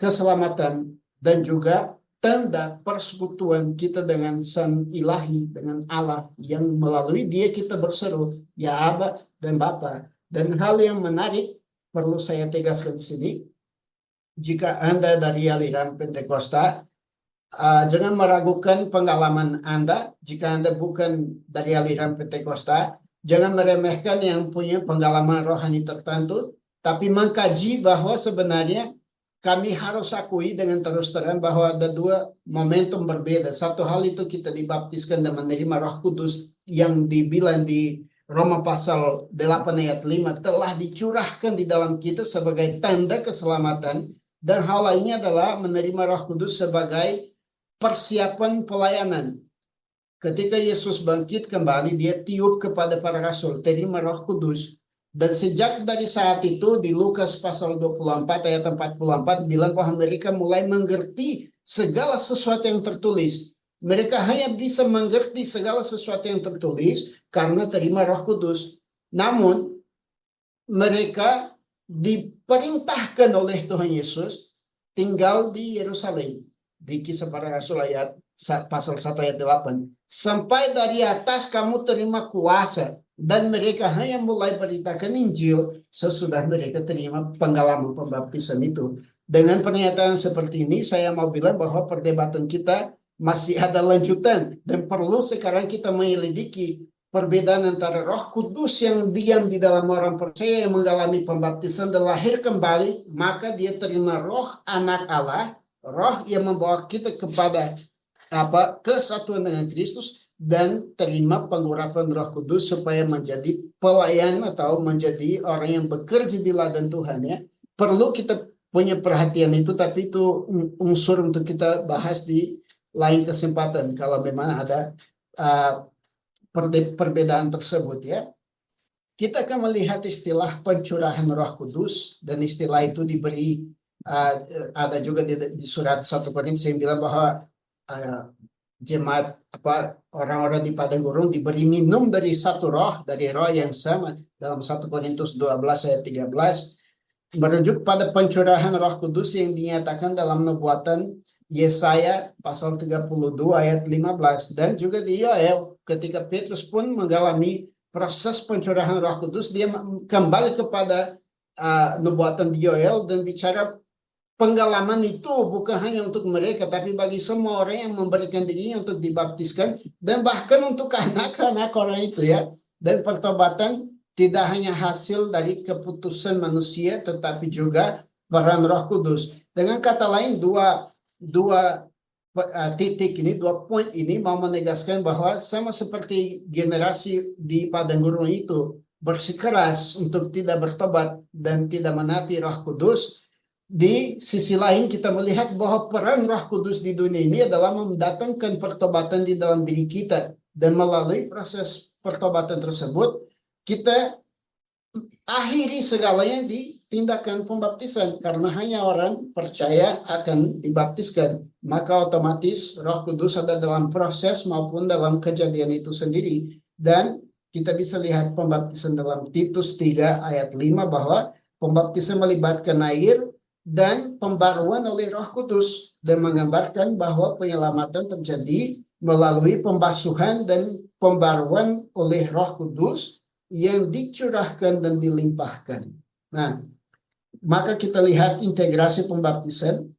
keselamatan dan juga tanda persekutuan kita dengan Sang Ilahi, dengan Allah, yang melalui Dia kita berseru, ya Aba dan Bapa. Dan hal yang menarik perlu saya tegaskan di sini, jika Anda dari aliran Pentakosta, jangan meragukan pengalaman Anda. Jika Anda bukan dari aliran Pentakosta, jangan meremehkan yang punya pengalaman rohani tertentu, tapi mengkaji bahwa sebenarnya kami harus akui dengan terus terang bahwa ada dua momentum berbeda. Satu hal itu kita dibaptiskan dan menerima Roh Kudus yang dibilang di Roma pasal 8 ayat 5 telah dicurahkan di dalam kita sebagai tanda keselamatan. Dan hal lainnya adalah menerima Roh Kudus sebagai persiapan pelayanan. Ketika Yesus bangkit kembali, Dia tiup kepada para rasul, terima Roh Kudus. Dan sejak dari saat itu di Lukas pasal 24 ayat 44 bilang bahwa mereka mulai mengerti segala sesuatu yang tertulis. Mereka hanya bisa mengerti segala sesuatu yang tertulis karena terima Roh Kudus. Namun mereka diperintahkan oleh Tuhan Yesus tinggal di Yerusalem. Di Kisah Para Rasul ayat pasal 1 ayat 8. Sampai dari atas kamu terima kuasa. Dan mereka hanya mulai beritakan Injil sesudah mereka terima pengalaman pembaptisan itu. Dengan pernyataan seperti ini, saya mau bilang bahwa perdebatan kita masih ada lanjutan. Dan perlu sekarang kita menyelidiki perbedaan antara Roh Kudus yang diam di dalam orang percaya yang mengalami pembaptisan dan lahir kembali, maka dia terima roh anak Allah, roh yang membawa kita kepada kesatuan dengan Kristus, dan terima pengurapan Roh Kudus supaya menjadi pelayan atau menjadi orang yang bekerja di ladang Tuhan, ya. Perlu kita punya perhatian itu, tapi itu unsur untuk kita bahas di lain kesempatan kalau memang ada perbedaan tersebut, ya. Kita akan melihat istilah pencurahan Roh Kudus, dan istilah itu diberi ada juga di surat 1 Korintus yang bilang bahwa jemaat orang-orang di padang gurun diberi minum dari satu roh, dari roh yang sama, dalam 1 Korintus 12 ayat 13 merujuk pada pencurahan Roh Kudus yang dinyatakan dalam nubuatan Yesaya pasal 32 ayat 15, dan juga di Yoel ketika Petrus pun mengalami proses pencurahan Roh Kudus, dia kembali kepada nubuatan di Yoel dan bicara pengalaman itu bukan hanya untuk mereka, tapi bagi semua orang yang memberikan dirinya untuk dibaptiskan, dan bahkan untuk anak-anak orang itu, ya. Dan pertobatan tidak hanya hasil dari keputusan manusia, tetapi juga peran Roh Kudus. Dengan kata lain, dua titik ini, 2 poin ini mau menegaskan bahwa sama seperti generasi di padang gurun itu bersikeras untuk tidak bertobat dan tidak menaati Roh Kudus, di sisi lain kita melihat bahwa peran Roh Kudus di dunia ini adalah mendatangkan pertobatan di dalam diri kita, dan melalui proses pertobatan tersebut kita akhiri segalanya di tindakan pembaptisan karena hanya orang percaya akan dibaptiskan, maka otomatis Roh Kudus ada dalam proses maupun dalam kejadian itu sendiri. Dan kita bisa lihat pembaptisan dalam Titus 3 ayat 5 bahwa pembaptisan melibatkan air dan pembaruan oleh Roh Kudus dan menggambarkan bahwa penyelamatan terjadi melalui pembasuhan dan pembaruan oleh Roh Kudus yang dicurahkan dan dilimpahkan. Nah, maka kita lihat integrasi pembaptisan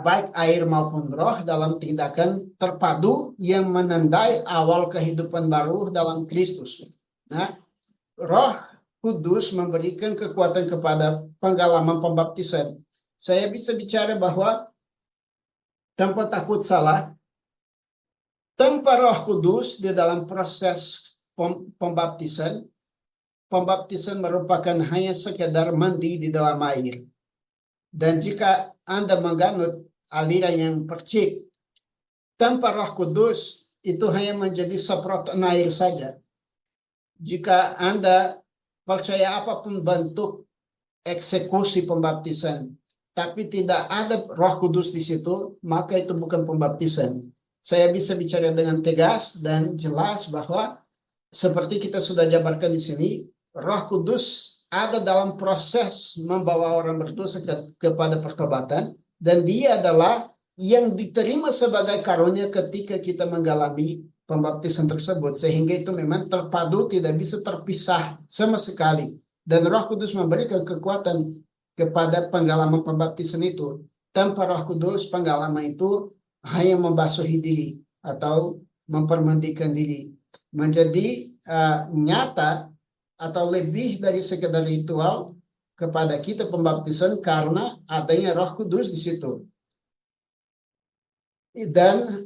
baik air maupun roh dalam tindakan terpadu yang menandai awal kehidupan baru dalam Kristus. Nah, Roh Kudus memberikan kekuatan kepada pengalaman pembaptisan. Saya bisa bicara bahwa tanpa takut salah, tanpa Roh Kudus di dalam proses pembaptisan, pembaptisan merupakan hanya sekedar mandi di dalam air. Dan jika Anda menganut aliran yang percik, tanpa Roh Kudus, itu hanya menjadi semprotan air saja. Jika Anda percaya apapun bentuk eksekusi pembaptisan, tapi tidak ada Roh Kudus di situ, maka itu bukan pembaptisan. Saya bisa bicara dengan tegas dan jelas bahwa seperti kita sudah jabarkan di sini, Roh Kudus ada dalam proses membawa orang berdosa kepada pertobatan, dan dia adalah yang diterima sebagai karunia ketika kita mengalami pembaptisan tersebut, sehingga itu memang terpadu, tidak bisa terpisah sama sekali. Dan Roh Kudus memberikan kekuatan kepada pengalaman pembaptisan itu. Tanpa Roh Kudus, pengalaman itu hanya membasuhi diri atau mempermandikan diri, menjadi nyata atau lebih dari sekedar ritual kepada kita pembaptisan karena adanya Roh Kudus di situ. Dan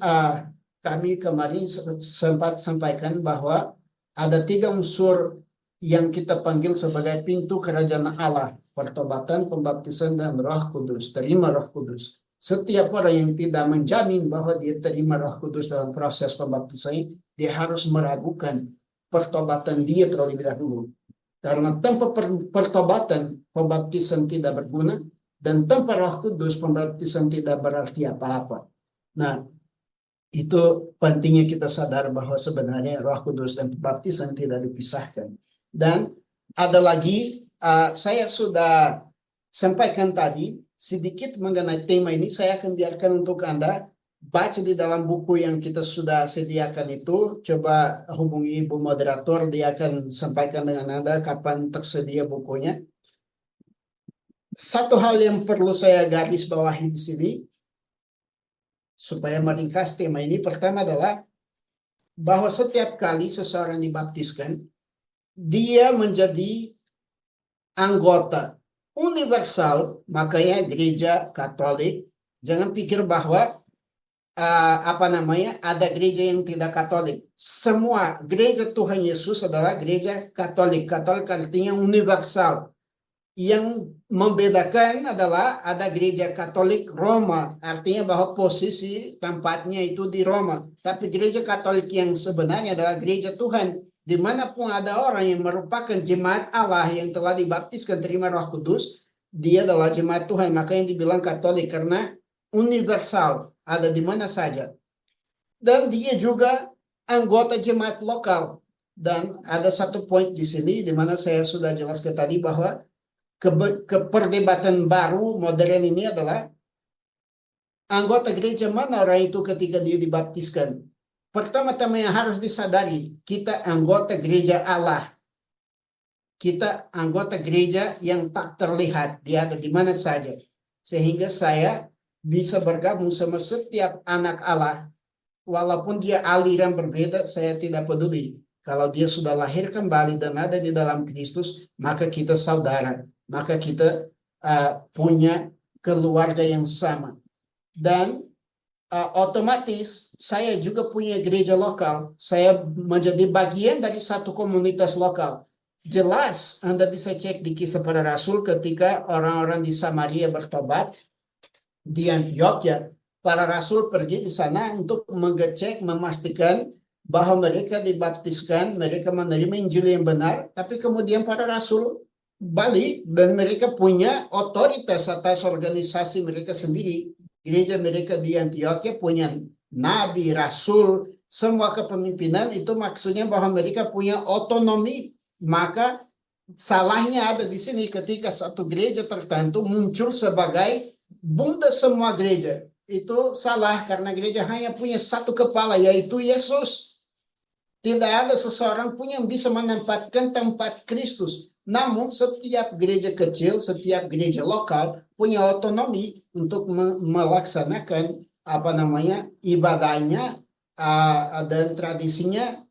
kami kemarin sempat sampaikan bahwa ada 3 unsur yang kita panggil sebagai pintu kerajaan Allah: pertobatan, pembaptisan, dan Roh Kudus. Terima Roh Kudus. Setiap orang yang tidak menjamin bahwa dia terima Roh Kudus dalam proses pembaptisan, dia harus meragukan pertobatan dia terlebih dahulu. Karena tanpa pertobatan, pembaptisan tidak berguna, dan tanpa Roh Kudus, pembaptisan tidak berarti apa-apa. Nah, itu pentingnya kita sadar bahwa sebenarnya Roh Kudus dan pembaptisan tidak dipisahkan. Dan ada lagi, saya sudah sampaikan tadi sedikit mengenai tema ini. Saya akan biarkan untuk Anda baca di dalam buku yang kita sudah sediakan itu. Coba hubungi Ibu Moderator, dia akan sampaikan dengan Anda kapan tersedia bukunya. Satu hal yang perlu saya garis bawahi di sini, supaya meringkas tema ini, pertama adalah bahwa setiap kali seseorang dibaptiskan, dia menjadi anggota universal. Makanya gereja Katolik, jangan pikir bahwa ada gereja yang tidak Katolik. Semua gereja Tuhan Yesus adalah gereja Katolik. Katolik artinya universal. Yang membedakan adalah ada gereja Katolik Roma, artinya bahwa posisi tempatnya itu di Roma. Tapi gereja Katolik yang sebenarnya adalah gereja Tuhan. Dimanapun ada orang yang merupakan jemaat Allah yang telah dibaptiskan terima Roh Kudus, dia adalah jemaat Tuhan. Makanya dibilang Katolik karena universal, ada di mana saja. Dan dia juga anggota jemaat lokal. Dan ada satu poin di sini di mana saya sudah jelaskan tadi bahwa keperdebatan baru modern ini adalah anggota gereja mana orang itu ketika dia dibaptiskan. Pertama-tama yang harus disadari, kita anggota gereja Allah. Kita anggota gereja yang tak terlihat, dia ada di mana saja. Sehingga saya bisa bergabung sama setiap anak Allah. Walaupun dia aliran berbeda, saya tidak peduli. Kalau dia sudah lahir kembali dan ada di dalam Kristus, maka kita saudara. Maka kita punya keluarga yang sama. Dan otomatis saya juga punya gereja lokal. Saya menjadi bagian dari satu komunitas lokal. Jelas Anda bisa cek di Kisah Para Rasul ketika orang-orang di Samaria bertobat di Antioquia. Para rasul pergi di sana untuk mengecek, memastikan bahwa mereka dibaptiskan, mereka menerima Injil yang benar. Tapi kemudian para rasul balik dan mereka punya otoritas atas organisasi mereka sendiri. Gereja mereka di Antioquia punya nabi, rasul, semua kepemimpinan. Itu maksudnya bahwa mereka punya otonomi. Maka salahnya ada di sini ketika satu gereja tertentu muncul sebagai bunda semua gereja. Itu salah karena gereja hanya punya satu kepala, yaitu Yesus. Tidak ada seseorang pun yang bisa menempatkan tempat Kristus. Namun setiap gereja kecil, setiap gereja lokal punya otonomi untuk melaksanakan ibadahnya dan tradisinya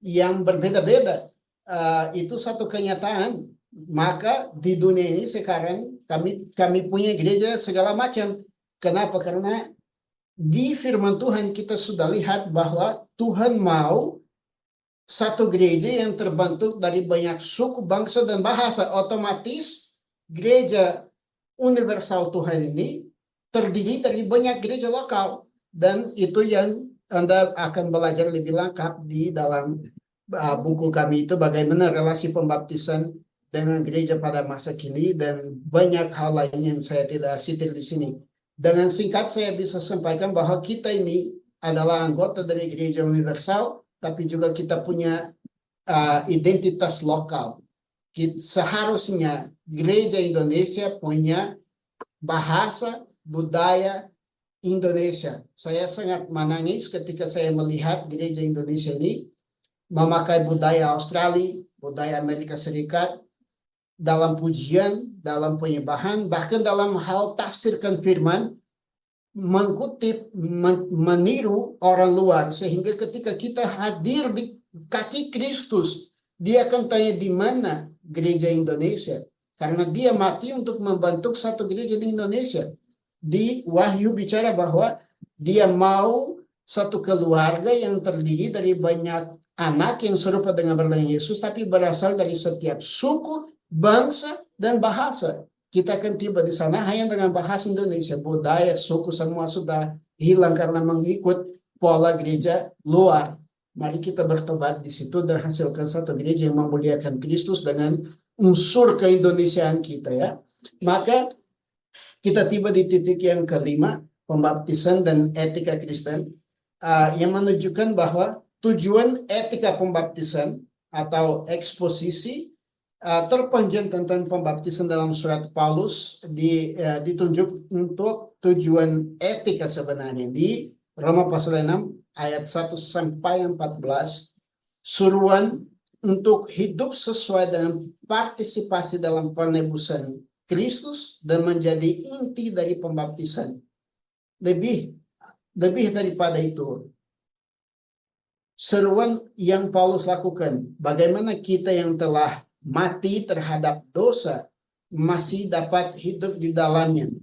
yang berbeda-beda. Itu satu kenyataan. Maka di dunia ini sekarang kami punya gereja segala macam. Kenapa? Karena di firman Tuhan kita sudah lihat bahwa Tuhan mau satu gereja yang terbentuk dari banyak suku, bangsa, dan bahasa. Otomatis gereja universal Tuhan ini terdiri dari banyak gereja lokal. Dan itu yang Anda akan belajar lebih lengkap di dalam buku kami itu, bagaimana relasi pembaptisan dengan gereja pada masa kini, dan banyak hal lain yang saya tidak setir di sini. Dengan singkat saya bisa sampaikan bahwa kita ini adalah anggota dari gereja universal, tapi juga kita punya identitas lokal. Seharusnya gereja Indonesia punya bahasa, budaya Indonesia. Saya sangat menangis ketika saya melihat gereja Indonesia ini memakai budaya Australia, budaya Amerika Serikat dalam pujian, dalam penyembahan, bahkan dalam hal tafsirkan firman, mengutip, meniru orang luar, sehingga ketika kita hadir di kaki Kristus, dia akan tanya di mana gereja Indonesia, karena dia mati untuk membentuk satu gereja di Indonesia. Di Wahyu bicara bahwa dia mau satu keluarga yang terdiri dari banyak anak yang serupa dengan berlian Yesus, tapi berasal dari setiap suku, bangsa, dan bahasa. Kita akan tiba di sana hanya dengan bahasa Indonesia, budaya, suku, semua sudah hilang karena mengikut pola gereja luar. Mari kita bertobat di situ dan hasilkan satu gereja yang memuliakan Kristus dengan unsur keindonesiaan kita, ya. Maka kita tiba di titik yang kelima, pembaptisan dan etika Kristen, yang menunjukkan bahwa tujuan etika pembaptisan atau eksposisi terpanjang tentang pembaptisan dalam surat Paulus ditunjuk untuk tujuan etika sebenarnya di Roma pasal 6 ayat 1 sampai 14, suruhan untuk hidup sesuai dengan partisipasi dalam penebusan Kristus dan menjadi inti dari pembaptisan. Lebih daripada itu, seruan yang Paulus lakukan, bagaimana kita yang telah mati terhadap dosa masih dapat hidup di dalamnya.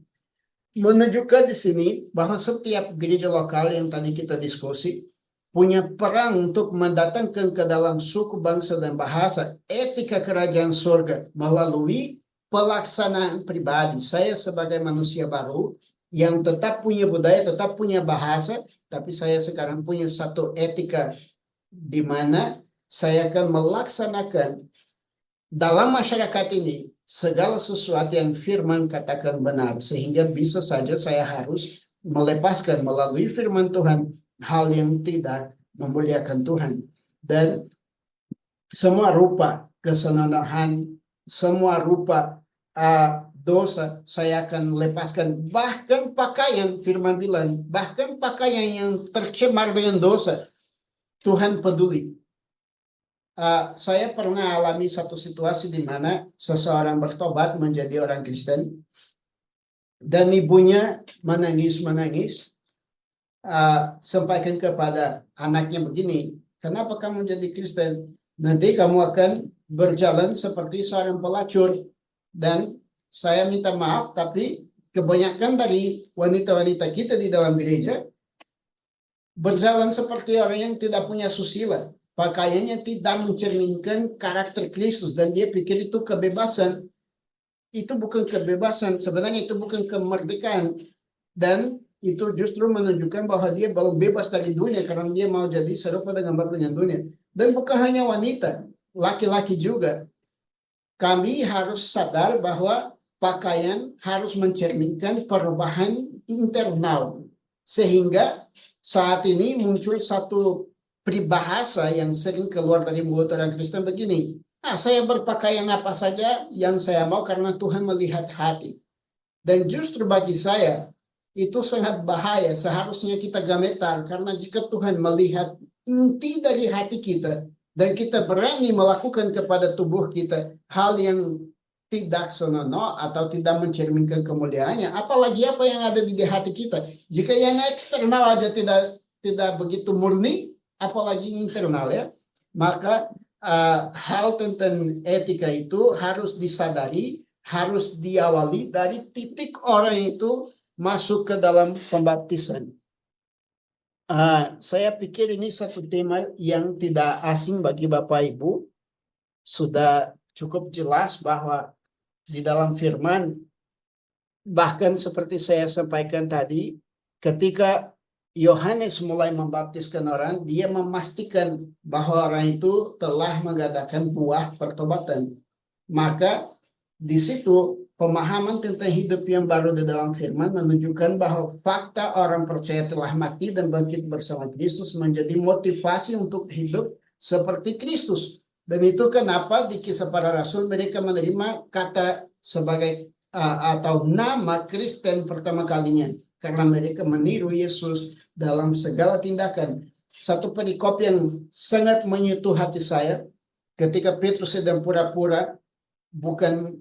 Menunjukkan di sini bahwa setiap gereja lokal yang tadi kita diskusi punya peran untuk mendatangkan ke dalam suku, bangsa, dan bahasa etika kerajaan surga melalui pelaksanaan pribadi. Saya sebagai manusia baru yang tetap punya budaya, tetap punya bahasa, tapi saya sekarang punya satu etika di mana saya akan melaksanakan dalam masyarakat ini segala sesuatu yang firman katakan benar, sehingga bisa saja saya harus melepaskan melalui firman Tuhan hal yang tidak memuliakan Tuhan. Dan semua rupa kesenonohan, semua rupa dosa saya akan lepaskan. Bahkan pakaian, firman bilang, bahkan pakaian yang tercemar dengan dosa, Tuhan peduli. Saya pernah alami satu situasi di mana seseorang bertobat menjadi orang Kristen dan ibunya menangis, sampaikan kepada anaknya begini, kenapa kamu jadi Kristen? Nanti kamu akan berjalan seperti seorang pelacur. Dan saya minta maaf, tapi kebanyakan dari wanita-wanita kita di dalam gereja berjalan seperti orang yang tidak punya susila. Pakaiannya tidak mencerminkan karakter Kristus dan dia pikir itu kebebasan. Itu bukan kebebasan, sebenarnya itu bukan kemerdekaan. Dan itu justru menunjukkan bahwa dia belum bebas dari dunia karena dia mau jadi serupa dengan dunia. Dan bukan hanya wanita, laki-laki juga. kami harus sadar bahwa pakaian harus mencerminkan perubahan internal. Sehingga saat ini muncul satu peribahasa yang sering keluar dari mulut orang Kristen begini. Saya berpakaian apa saja yang saya mau karena Tuhan melihat hati. Dan justru bagi saya, itu sangat bahaya. Seharusnya kita gemetar karena jika Tuhan melihat inti dari hati kita dan kita berani melakukan kepada tubuh kita hal yang tidak senonoh atau tidak mencerminkan kemuliaannya, apalagi apa yang ada di hati kita. Jika yang eksternal aja tidak begitu murni, apalagi internal ya, maka hal tentang etika itu harus disadari, harus diawali dari titik orang itu masuk ke dalam pembaptisan. Saya pikir ini satu tema yang tidak asing bagi Bapak Ibu. Sudah cukup jelas bahwa di dalam firman, bahkan seperti saya sampaikan tadi, ketika Yohanes mulai membaptiskan orang, dia memastikan bahwa orang itu telah mengadakan buah pertobatan. Maka di situ pemahaman tentang hidup yang baru di dalam firman menunjukkan bahwa fakta orang percaya telah mati dan bangkit bersama Kristus menjadi motivasi untuk hidup seperti Kristus. Dan itu kenapa di Kisah Para Rasul mereka menerima kata sebagai atau nama Kristen pertama kalinya. Karena mereka meniru Yesus dalam segala tindakan. Satu perikop yang sangat menyentuh hati saya ketika Petrus sedang pura-pura bukan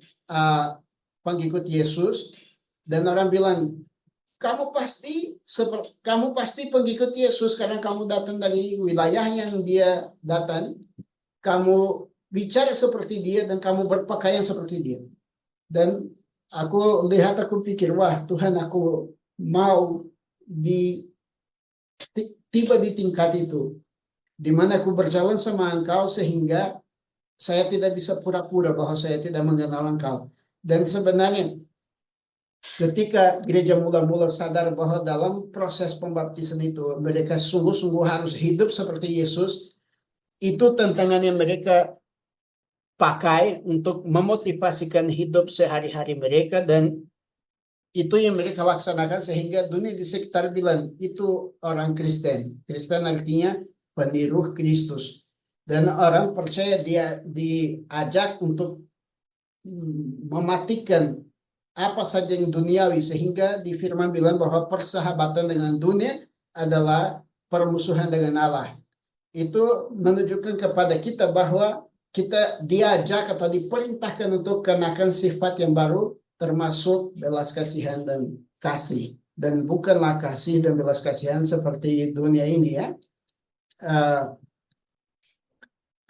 pengikut Yesus dan orang bilang, kamu pasti pengikut Yesus karena kamu datang dari wilayah yang dia datang, kamu bicara seperti dia dan kamu berpakaian seperti dia. Dan aku pikir, wah Tuhan, aku mau tiba di tingkat itu, di mana aku berjalan sama Engkau sehingga saya tidak bisa pura-pura bahwa saya tidak mengenal Engkau. Dan sebenarnya ketika gereja mula-mula sadar bahwa dalam proses pembaptisan itu mereka sungguh-sungguh harus hidup seperti Yesus, itu tantangan yang mereka pakai untuk memotivasikan hidup sehari-hari mereka, dan itu yang mereka laksanakan sehingga dunia di sekitar bilang itu orang Kristen. Kristen artinya peniru Kristus. Dan orang percaya dia diajak untuk mematikan apa saja yang duniawi, sehingga di firman bilang bahwa persahabatan dengan dunia adalah permusuhan dengan Allah. Itu menunjukkan kepada kita bahwa kita diajak atau diperintahkan untuk kenakan sifat yang baru, termasuk belas kasihan dan kasih. Dan bukanlah kasih dan belas kasihan seperti dunia ini ya.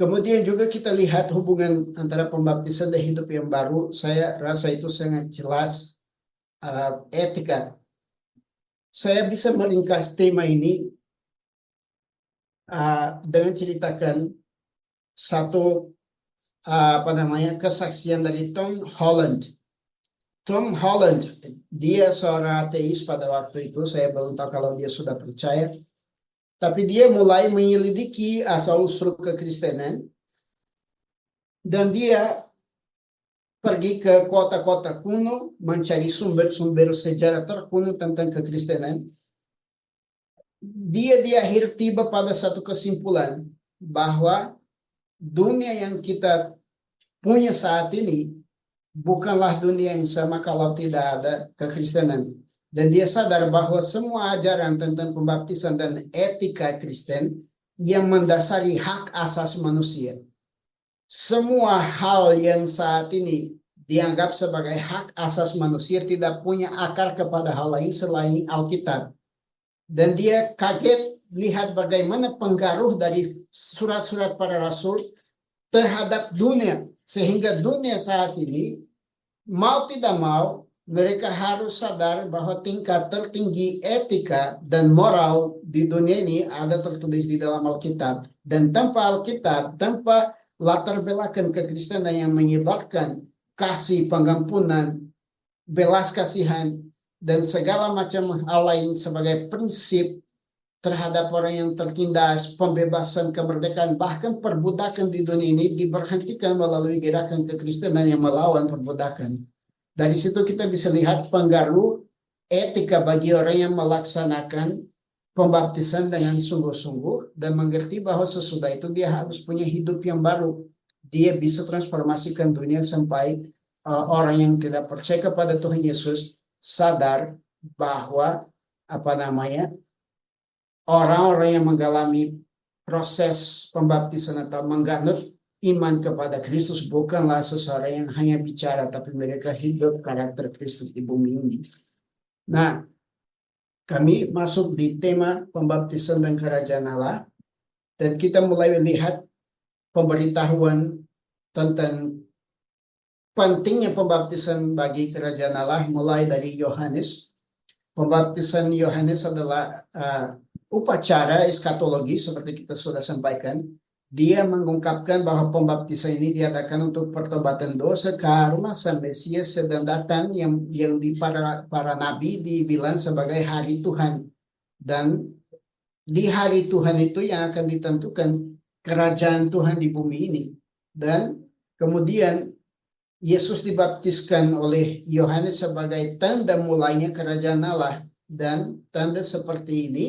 Kemudian juga kita lihat hubungan antara pembaptisan dan hidup yang baru. Saya rasa itu sangat jelas etika. Saya bisa meringkas tema ini dengan ceritakan satu kesaksian dari Tom Holland. Tom Holland, dia seorang ateis pada waktu itu, saya belum tahu kalau dia sudah percaya. Tapi dia mulai menyelidiki asal-usul kekristenan. Dan dia pergi ke kota-kota kuno, mencari sumber-sumber sejarah terkuno tentang kekristenan. Dia di akhir tiba pada satu kesimpulan bahwa dunia yang kita punya saat ini bukanlah dunia yang sama kalau tidak ada kekristenan. Dan dia sadar bahwa semua ajaran tentang pembaptisan dan etika Kristen yang mendasari hak asasi manusia. Semua hal yang saat ini dianggap sebagai hak asasi manusia tidak punya akar kepada hal lain selain Alkitab. Dan dia kaget lihat bagaimana pengaruh dari surat-surat para rasul terhadap dunia. Sehingga dunia saat ini, mau tidak mau, mereka harus sadar bahwa tingkat tertinggi etika dan moral di dunia ini ada tertulis di dalam Alkitab. Dan tanpa Alkitab, tanpa latar belakang kekristenan yang menyebarkan kasih, pengampunan, belas kasihan, dan segala macam hal lain sebagai prinsip terhadap orang yang tertindas, pembebasan, kemerdekaan, bahkan perbudakan di dunia ini diberhentikan melalui gerakan kekristenan yang melawan perbudakan. Dari situ kita bisa lihat pengaruh etika bagi orang yang melaksanakan pembaptisan dengan sungguh-sungguh dan mengerti bahwa sesudah itu dia harus punya hidup yang baru. Dia bisa transformasikan dunia sampai orang yang tidak percaya kepada Tuhan Yesus sadar bahwa orang-orang yang mengalami proses pembaptisan atau mengganut iman kepada Kristus bukanlah seseorang yang hanya bicara, tapi mereka hidup karakter Kristus di bumi ini. Nah, kami masuk di tema pembaptisan dan kerajaan Allah, dan kita mulai melihat pemberitahuan tentang pentingnya pembaptisan bagi kerajaan Allah mulai dari Yohanes. Pembaptisan Yohanes adalah upacara eskatologi seperti kita sudah sampaikan. Dia mengungkapkan bahwa pembaptisan ini diadakan untuk pertobatan dosa karena Sang Mesias sedang datang yang di para nabi dibilang sebagai hari Tuhan. Dan di hari Tuhan itu yang akan ditentukan kerajaan Tuhan di bumi ini. Dan kemudian Yesus dibaptiskan oleh Yohanes sebagai tanda mulainya kerajaan Allah. Dan tanda seperti ini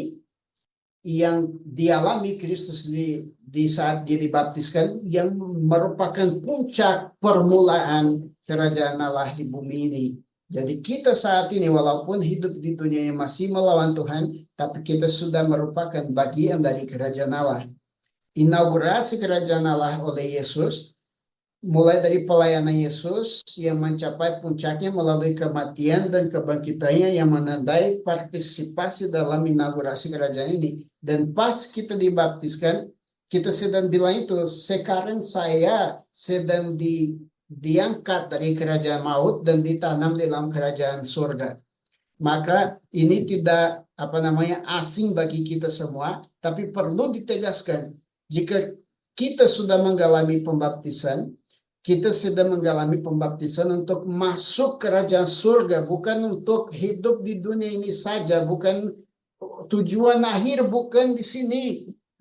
yang dialami Kristus di saat dia dibaptiskan yang merupakan puncak permulaan kerajaan Allah di bumi ini. Jadi kita saat ini walaupun hidup di dunia yang masih melawan Tuhan, tapi kita sudah merupakan bagian dari kerajaan Allah. Inaugurasi kerajaan Allah oleh Yesus mulai dari pelayanan Yesus yang mencapai puncaknya melalui kematian dan kebangkitannya yang menandai partisipasi dalam inaugurasi kerajaan ini. Dan pas kita dibaptiskan, kita sedang bilang itu, sekarang saya sedang diangkat dari kerajaan maut dan ditanam dalam kerajaan surga. Maka ini tidak asing bagi kita semua, tapi perlu ditegaskan, jika kita sudah mengalami pembaptisan, kita sedang mengalami pembaptisan untuk masuk kerajaan surga, bukan untuk hidup di dunia ini saja, bukan tujuan akhir, bukan di sini.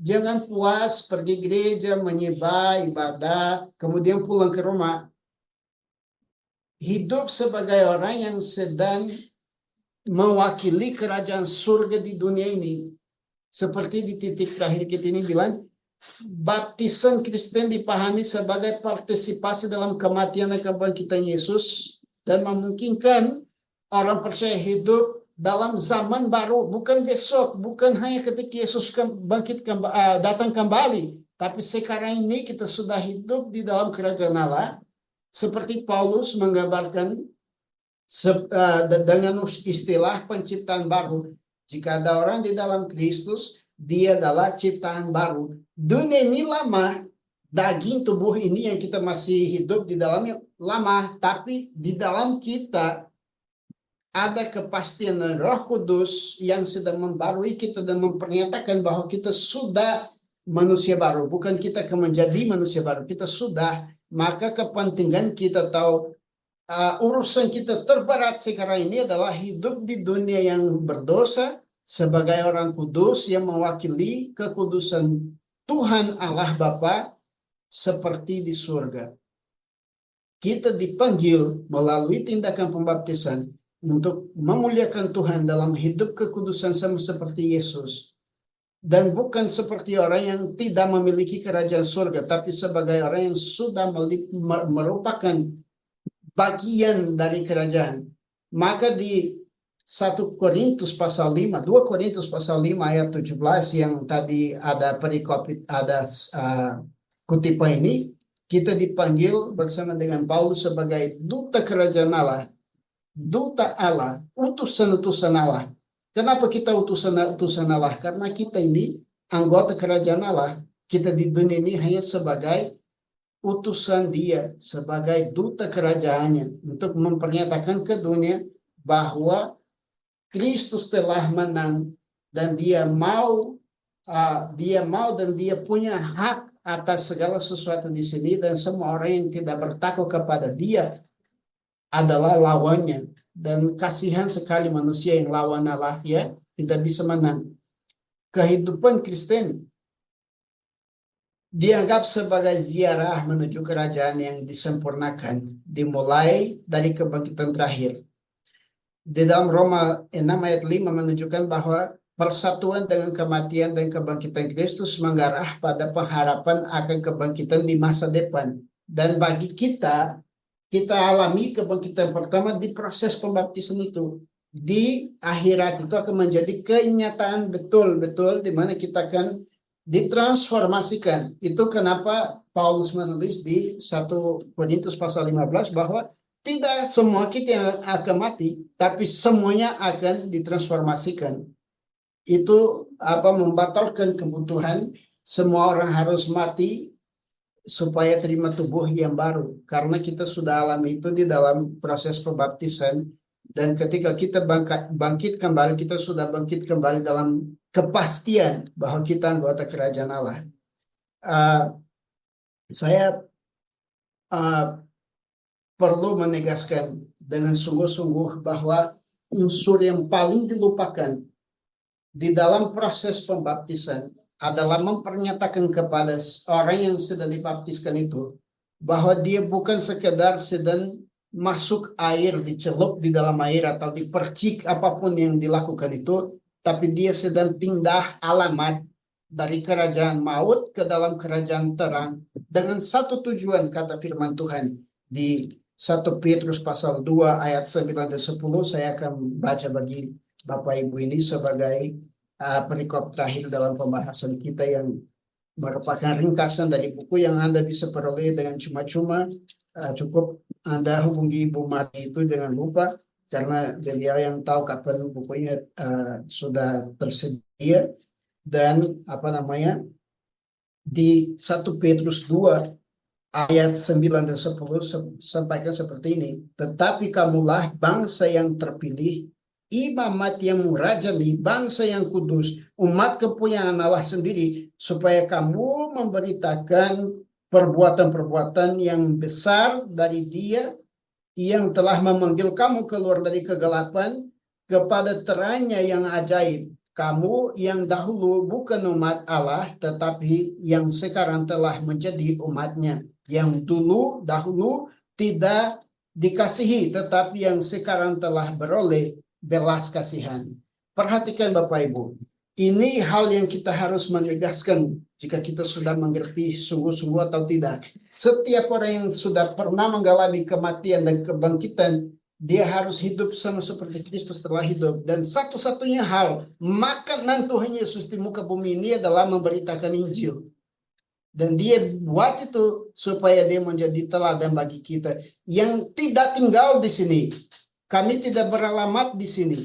Jangan puas pergi gereja, menyembah, ibadah, kemudian pulang ke rumah. Hidup sebagai orang yang sedang mewakili kerajaan surga di dunia ini. Seperti di titik terakhir kita ini bilang, baptisan Kristen dipahami sebagai partisipasi dalam kematian dan kebangkitan Yesus dan memungkinkan orang percaya hidup dalam zaman baru, bukan besok, bukan hanya ketika Yesus datang kembali, tapi sekarang ini kita sudah hidup di dalam kerajaan Allah, seperti Paulus menggambarkan dengan istilah penciptaan baru. Jika ada orang di dalam Kristus, dia adalah ciptaan baru. Dunia ini lama, daging tubuh ini yang kita masih hidup di dalamnya lama, tapi di dalam kita ada kepastian Roh Kudus yang sedang membarui kita dan mempernyatakan bahwa kita sudah manusia baru. Bukan kita akan menjadi manusia baru, kita sudah. Maka kepentingan kita tahu urusan kita terberat sekarang ini adalah hidup di dunia yang berdosa sebagai orang kudus yang mewakili kekudusan Tuhan Allah Bapa seperti di surga. Kita dipanggil melalui tindakan pembaptisan untuk memuliakan Tuhan dalam hidup kekudusan sama seperti Yesus. Dan bukan seperti orang yang tidak memiliki kerajaan surga, tapi sebagai orang yang sudah merupakan bagian dari kerajaan. Maka di 1 Korintus pasal 5, 2 Korintus pasal 5 ayat 17 yang tadi ada perikop, ada kutipan ini, kita dipanggil bersama dengan Paulus sebagai duta kerajaan Allah, duta Allah, utusan-utusan Allah. Kenapa kita utusan Allah? Karena kita ini anggota kerajaan Allah. Kita di dunia ini hanya sebagai utusan Dia, sebagai duta kerajaannya untuk mempernyatakan ke dunia bahwa Kristus telah menang dan Dia mau dan Dia punya hak atas segala sesuatu di sini, dan semua orang yang tidak bertakwa kepada Dia adalah lawannya. Dan kasihan sekali manusia yang lawan Allah, ya, tidak bisa menang. kehidupan Kristen dianggap sebagai ziarah menuju kerajaan yang disempurnakan, dimulai dari kebangkitan terakhir. Di dalam Roma 6 ayat 5 menunjukkan bahwa persatuan dengan kematian dan kebangkitan Kristus mengarah pada pengharapan akan kebangkitan di masa depan. Dan bagi kita alami kebangkitan pertama di proses pembaptisan itu. Di akhirat itu akan menjadi kenyataan betul-betul di mana kita akan ditransformasikan. Itu kenapa Paulus menulis di 1 Korintus pasal 15 bahwa tidak semua kita yang akan mati, tapi semuanya akan ditransformasikan. Itu membatalkan kebutuhan semua orang harus mati supaya terima tubuh yang baru. Karena kita sudah alami itu di dalam proses pembaptisan. Dan ketika kita bangkit kembali, kita sudah bangkit kembali dalam kepastian bahwa kita anggota kerajaan Allah. Saya perlu menegaskan dengan sungguh-sungguh bahwa unsur yang paling dilupakan di dalam proses pembaptisan adalah mempernyatakan kepada orang yang sedang dibaptiskan itu bahwa dia bukan sekedar sedang masuk air, dicelup di dalam air atau dipercik apapun yang dilakukan itu, tapi dia sedang pindah alamat dari kerajaan maut ke dalam kerajaan terang dengan satu tujuan, kata firman Tuhan di 1 Petrus pasal 2 ayat 9 dan 10. Saya akan baca bagi Bapak Ibu ini sebagai perikop terakhir dalam pembahasan kita yang merupakan ringkasan dari buku yang Anda bisa peroleh dengan cuma-cuma. Cukup Anda hubungi Ibu Mati itu jangan lupa, karena beliau yang tahu kapan bukunya sudah tersedia. Dan di 1 Petrus 2 ayat 9 dan 10 sampaikan seperti ini. Tetapi kamulah bangsa yang terpilih, imamat yang murajani, bangsa yang kudus, umat kepunyaan Allah sendiri, supaya kamu memberitakan perbuatan-perbuatan yang besar dari Dia yang telah memanggil kamu keluar dari kegelapan kepada terangnya yang ajaib. Kamu yang dahulu bukan umat Allah, tetapi yang sekarang telah menjadi umatnya. Yang dahulu tidak dikasihi, tetapi yang sekarang telah beroleh belas kasihan. Perhatikan Bapak Ibu, ini hal yang kita harus menegaskan jika kita sudah mengerti sungguh-sungguh atau tidak. Setiap orang yang sudah pernah mengalami kematian dan kebangkitan, dia harus hidup sama seperti Kristus telah hidup. Dan satu-satunya hal, makanan Tuhan Yesus di muka bumi ini adalah memberitakan Injil. Dan dia buat itu supaya dia menjadi teladan bagi kita yang tidak tinggal di sini. Kami tidak beralamat di sini.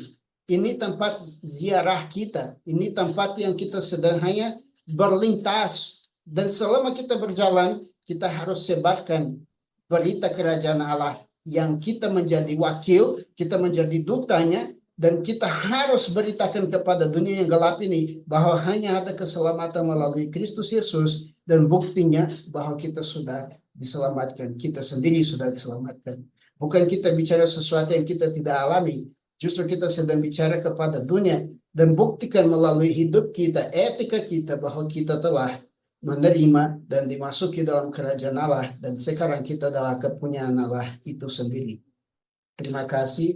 Ini tempat ziarah kita. Ini tempat yang kita sedang hanya berlintas. Dan selama kita berjalan, kita harus sebarkan berita kerajaan Allah. Yang kita menjadi wakil, kita menjadi dutanya. Dan kita harus beritakan kepada dunia yang gelap ini bahwa hanya ada keselamatan melalui Kristus Yesus. Dan buktinya bahwa kita sudah diselamatkan. Kita sendiri sudah diselamatkan. Bukan kita bicara sesuatu yang kita tidak alami. Justru kita sedang bicara kepada dunia. Dan buktikan melalui hidup kita, etika kita, bahwa kita telah menerima dan dimasuki dalam kerajaan Allah. Dan sekarang kita adalah kepunyaan Allah itu sendiri. Terima kasih.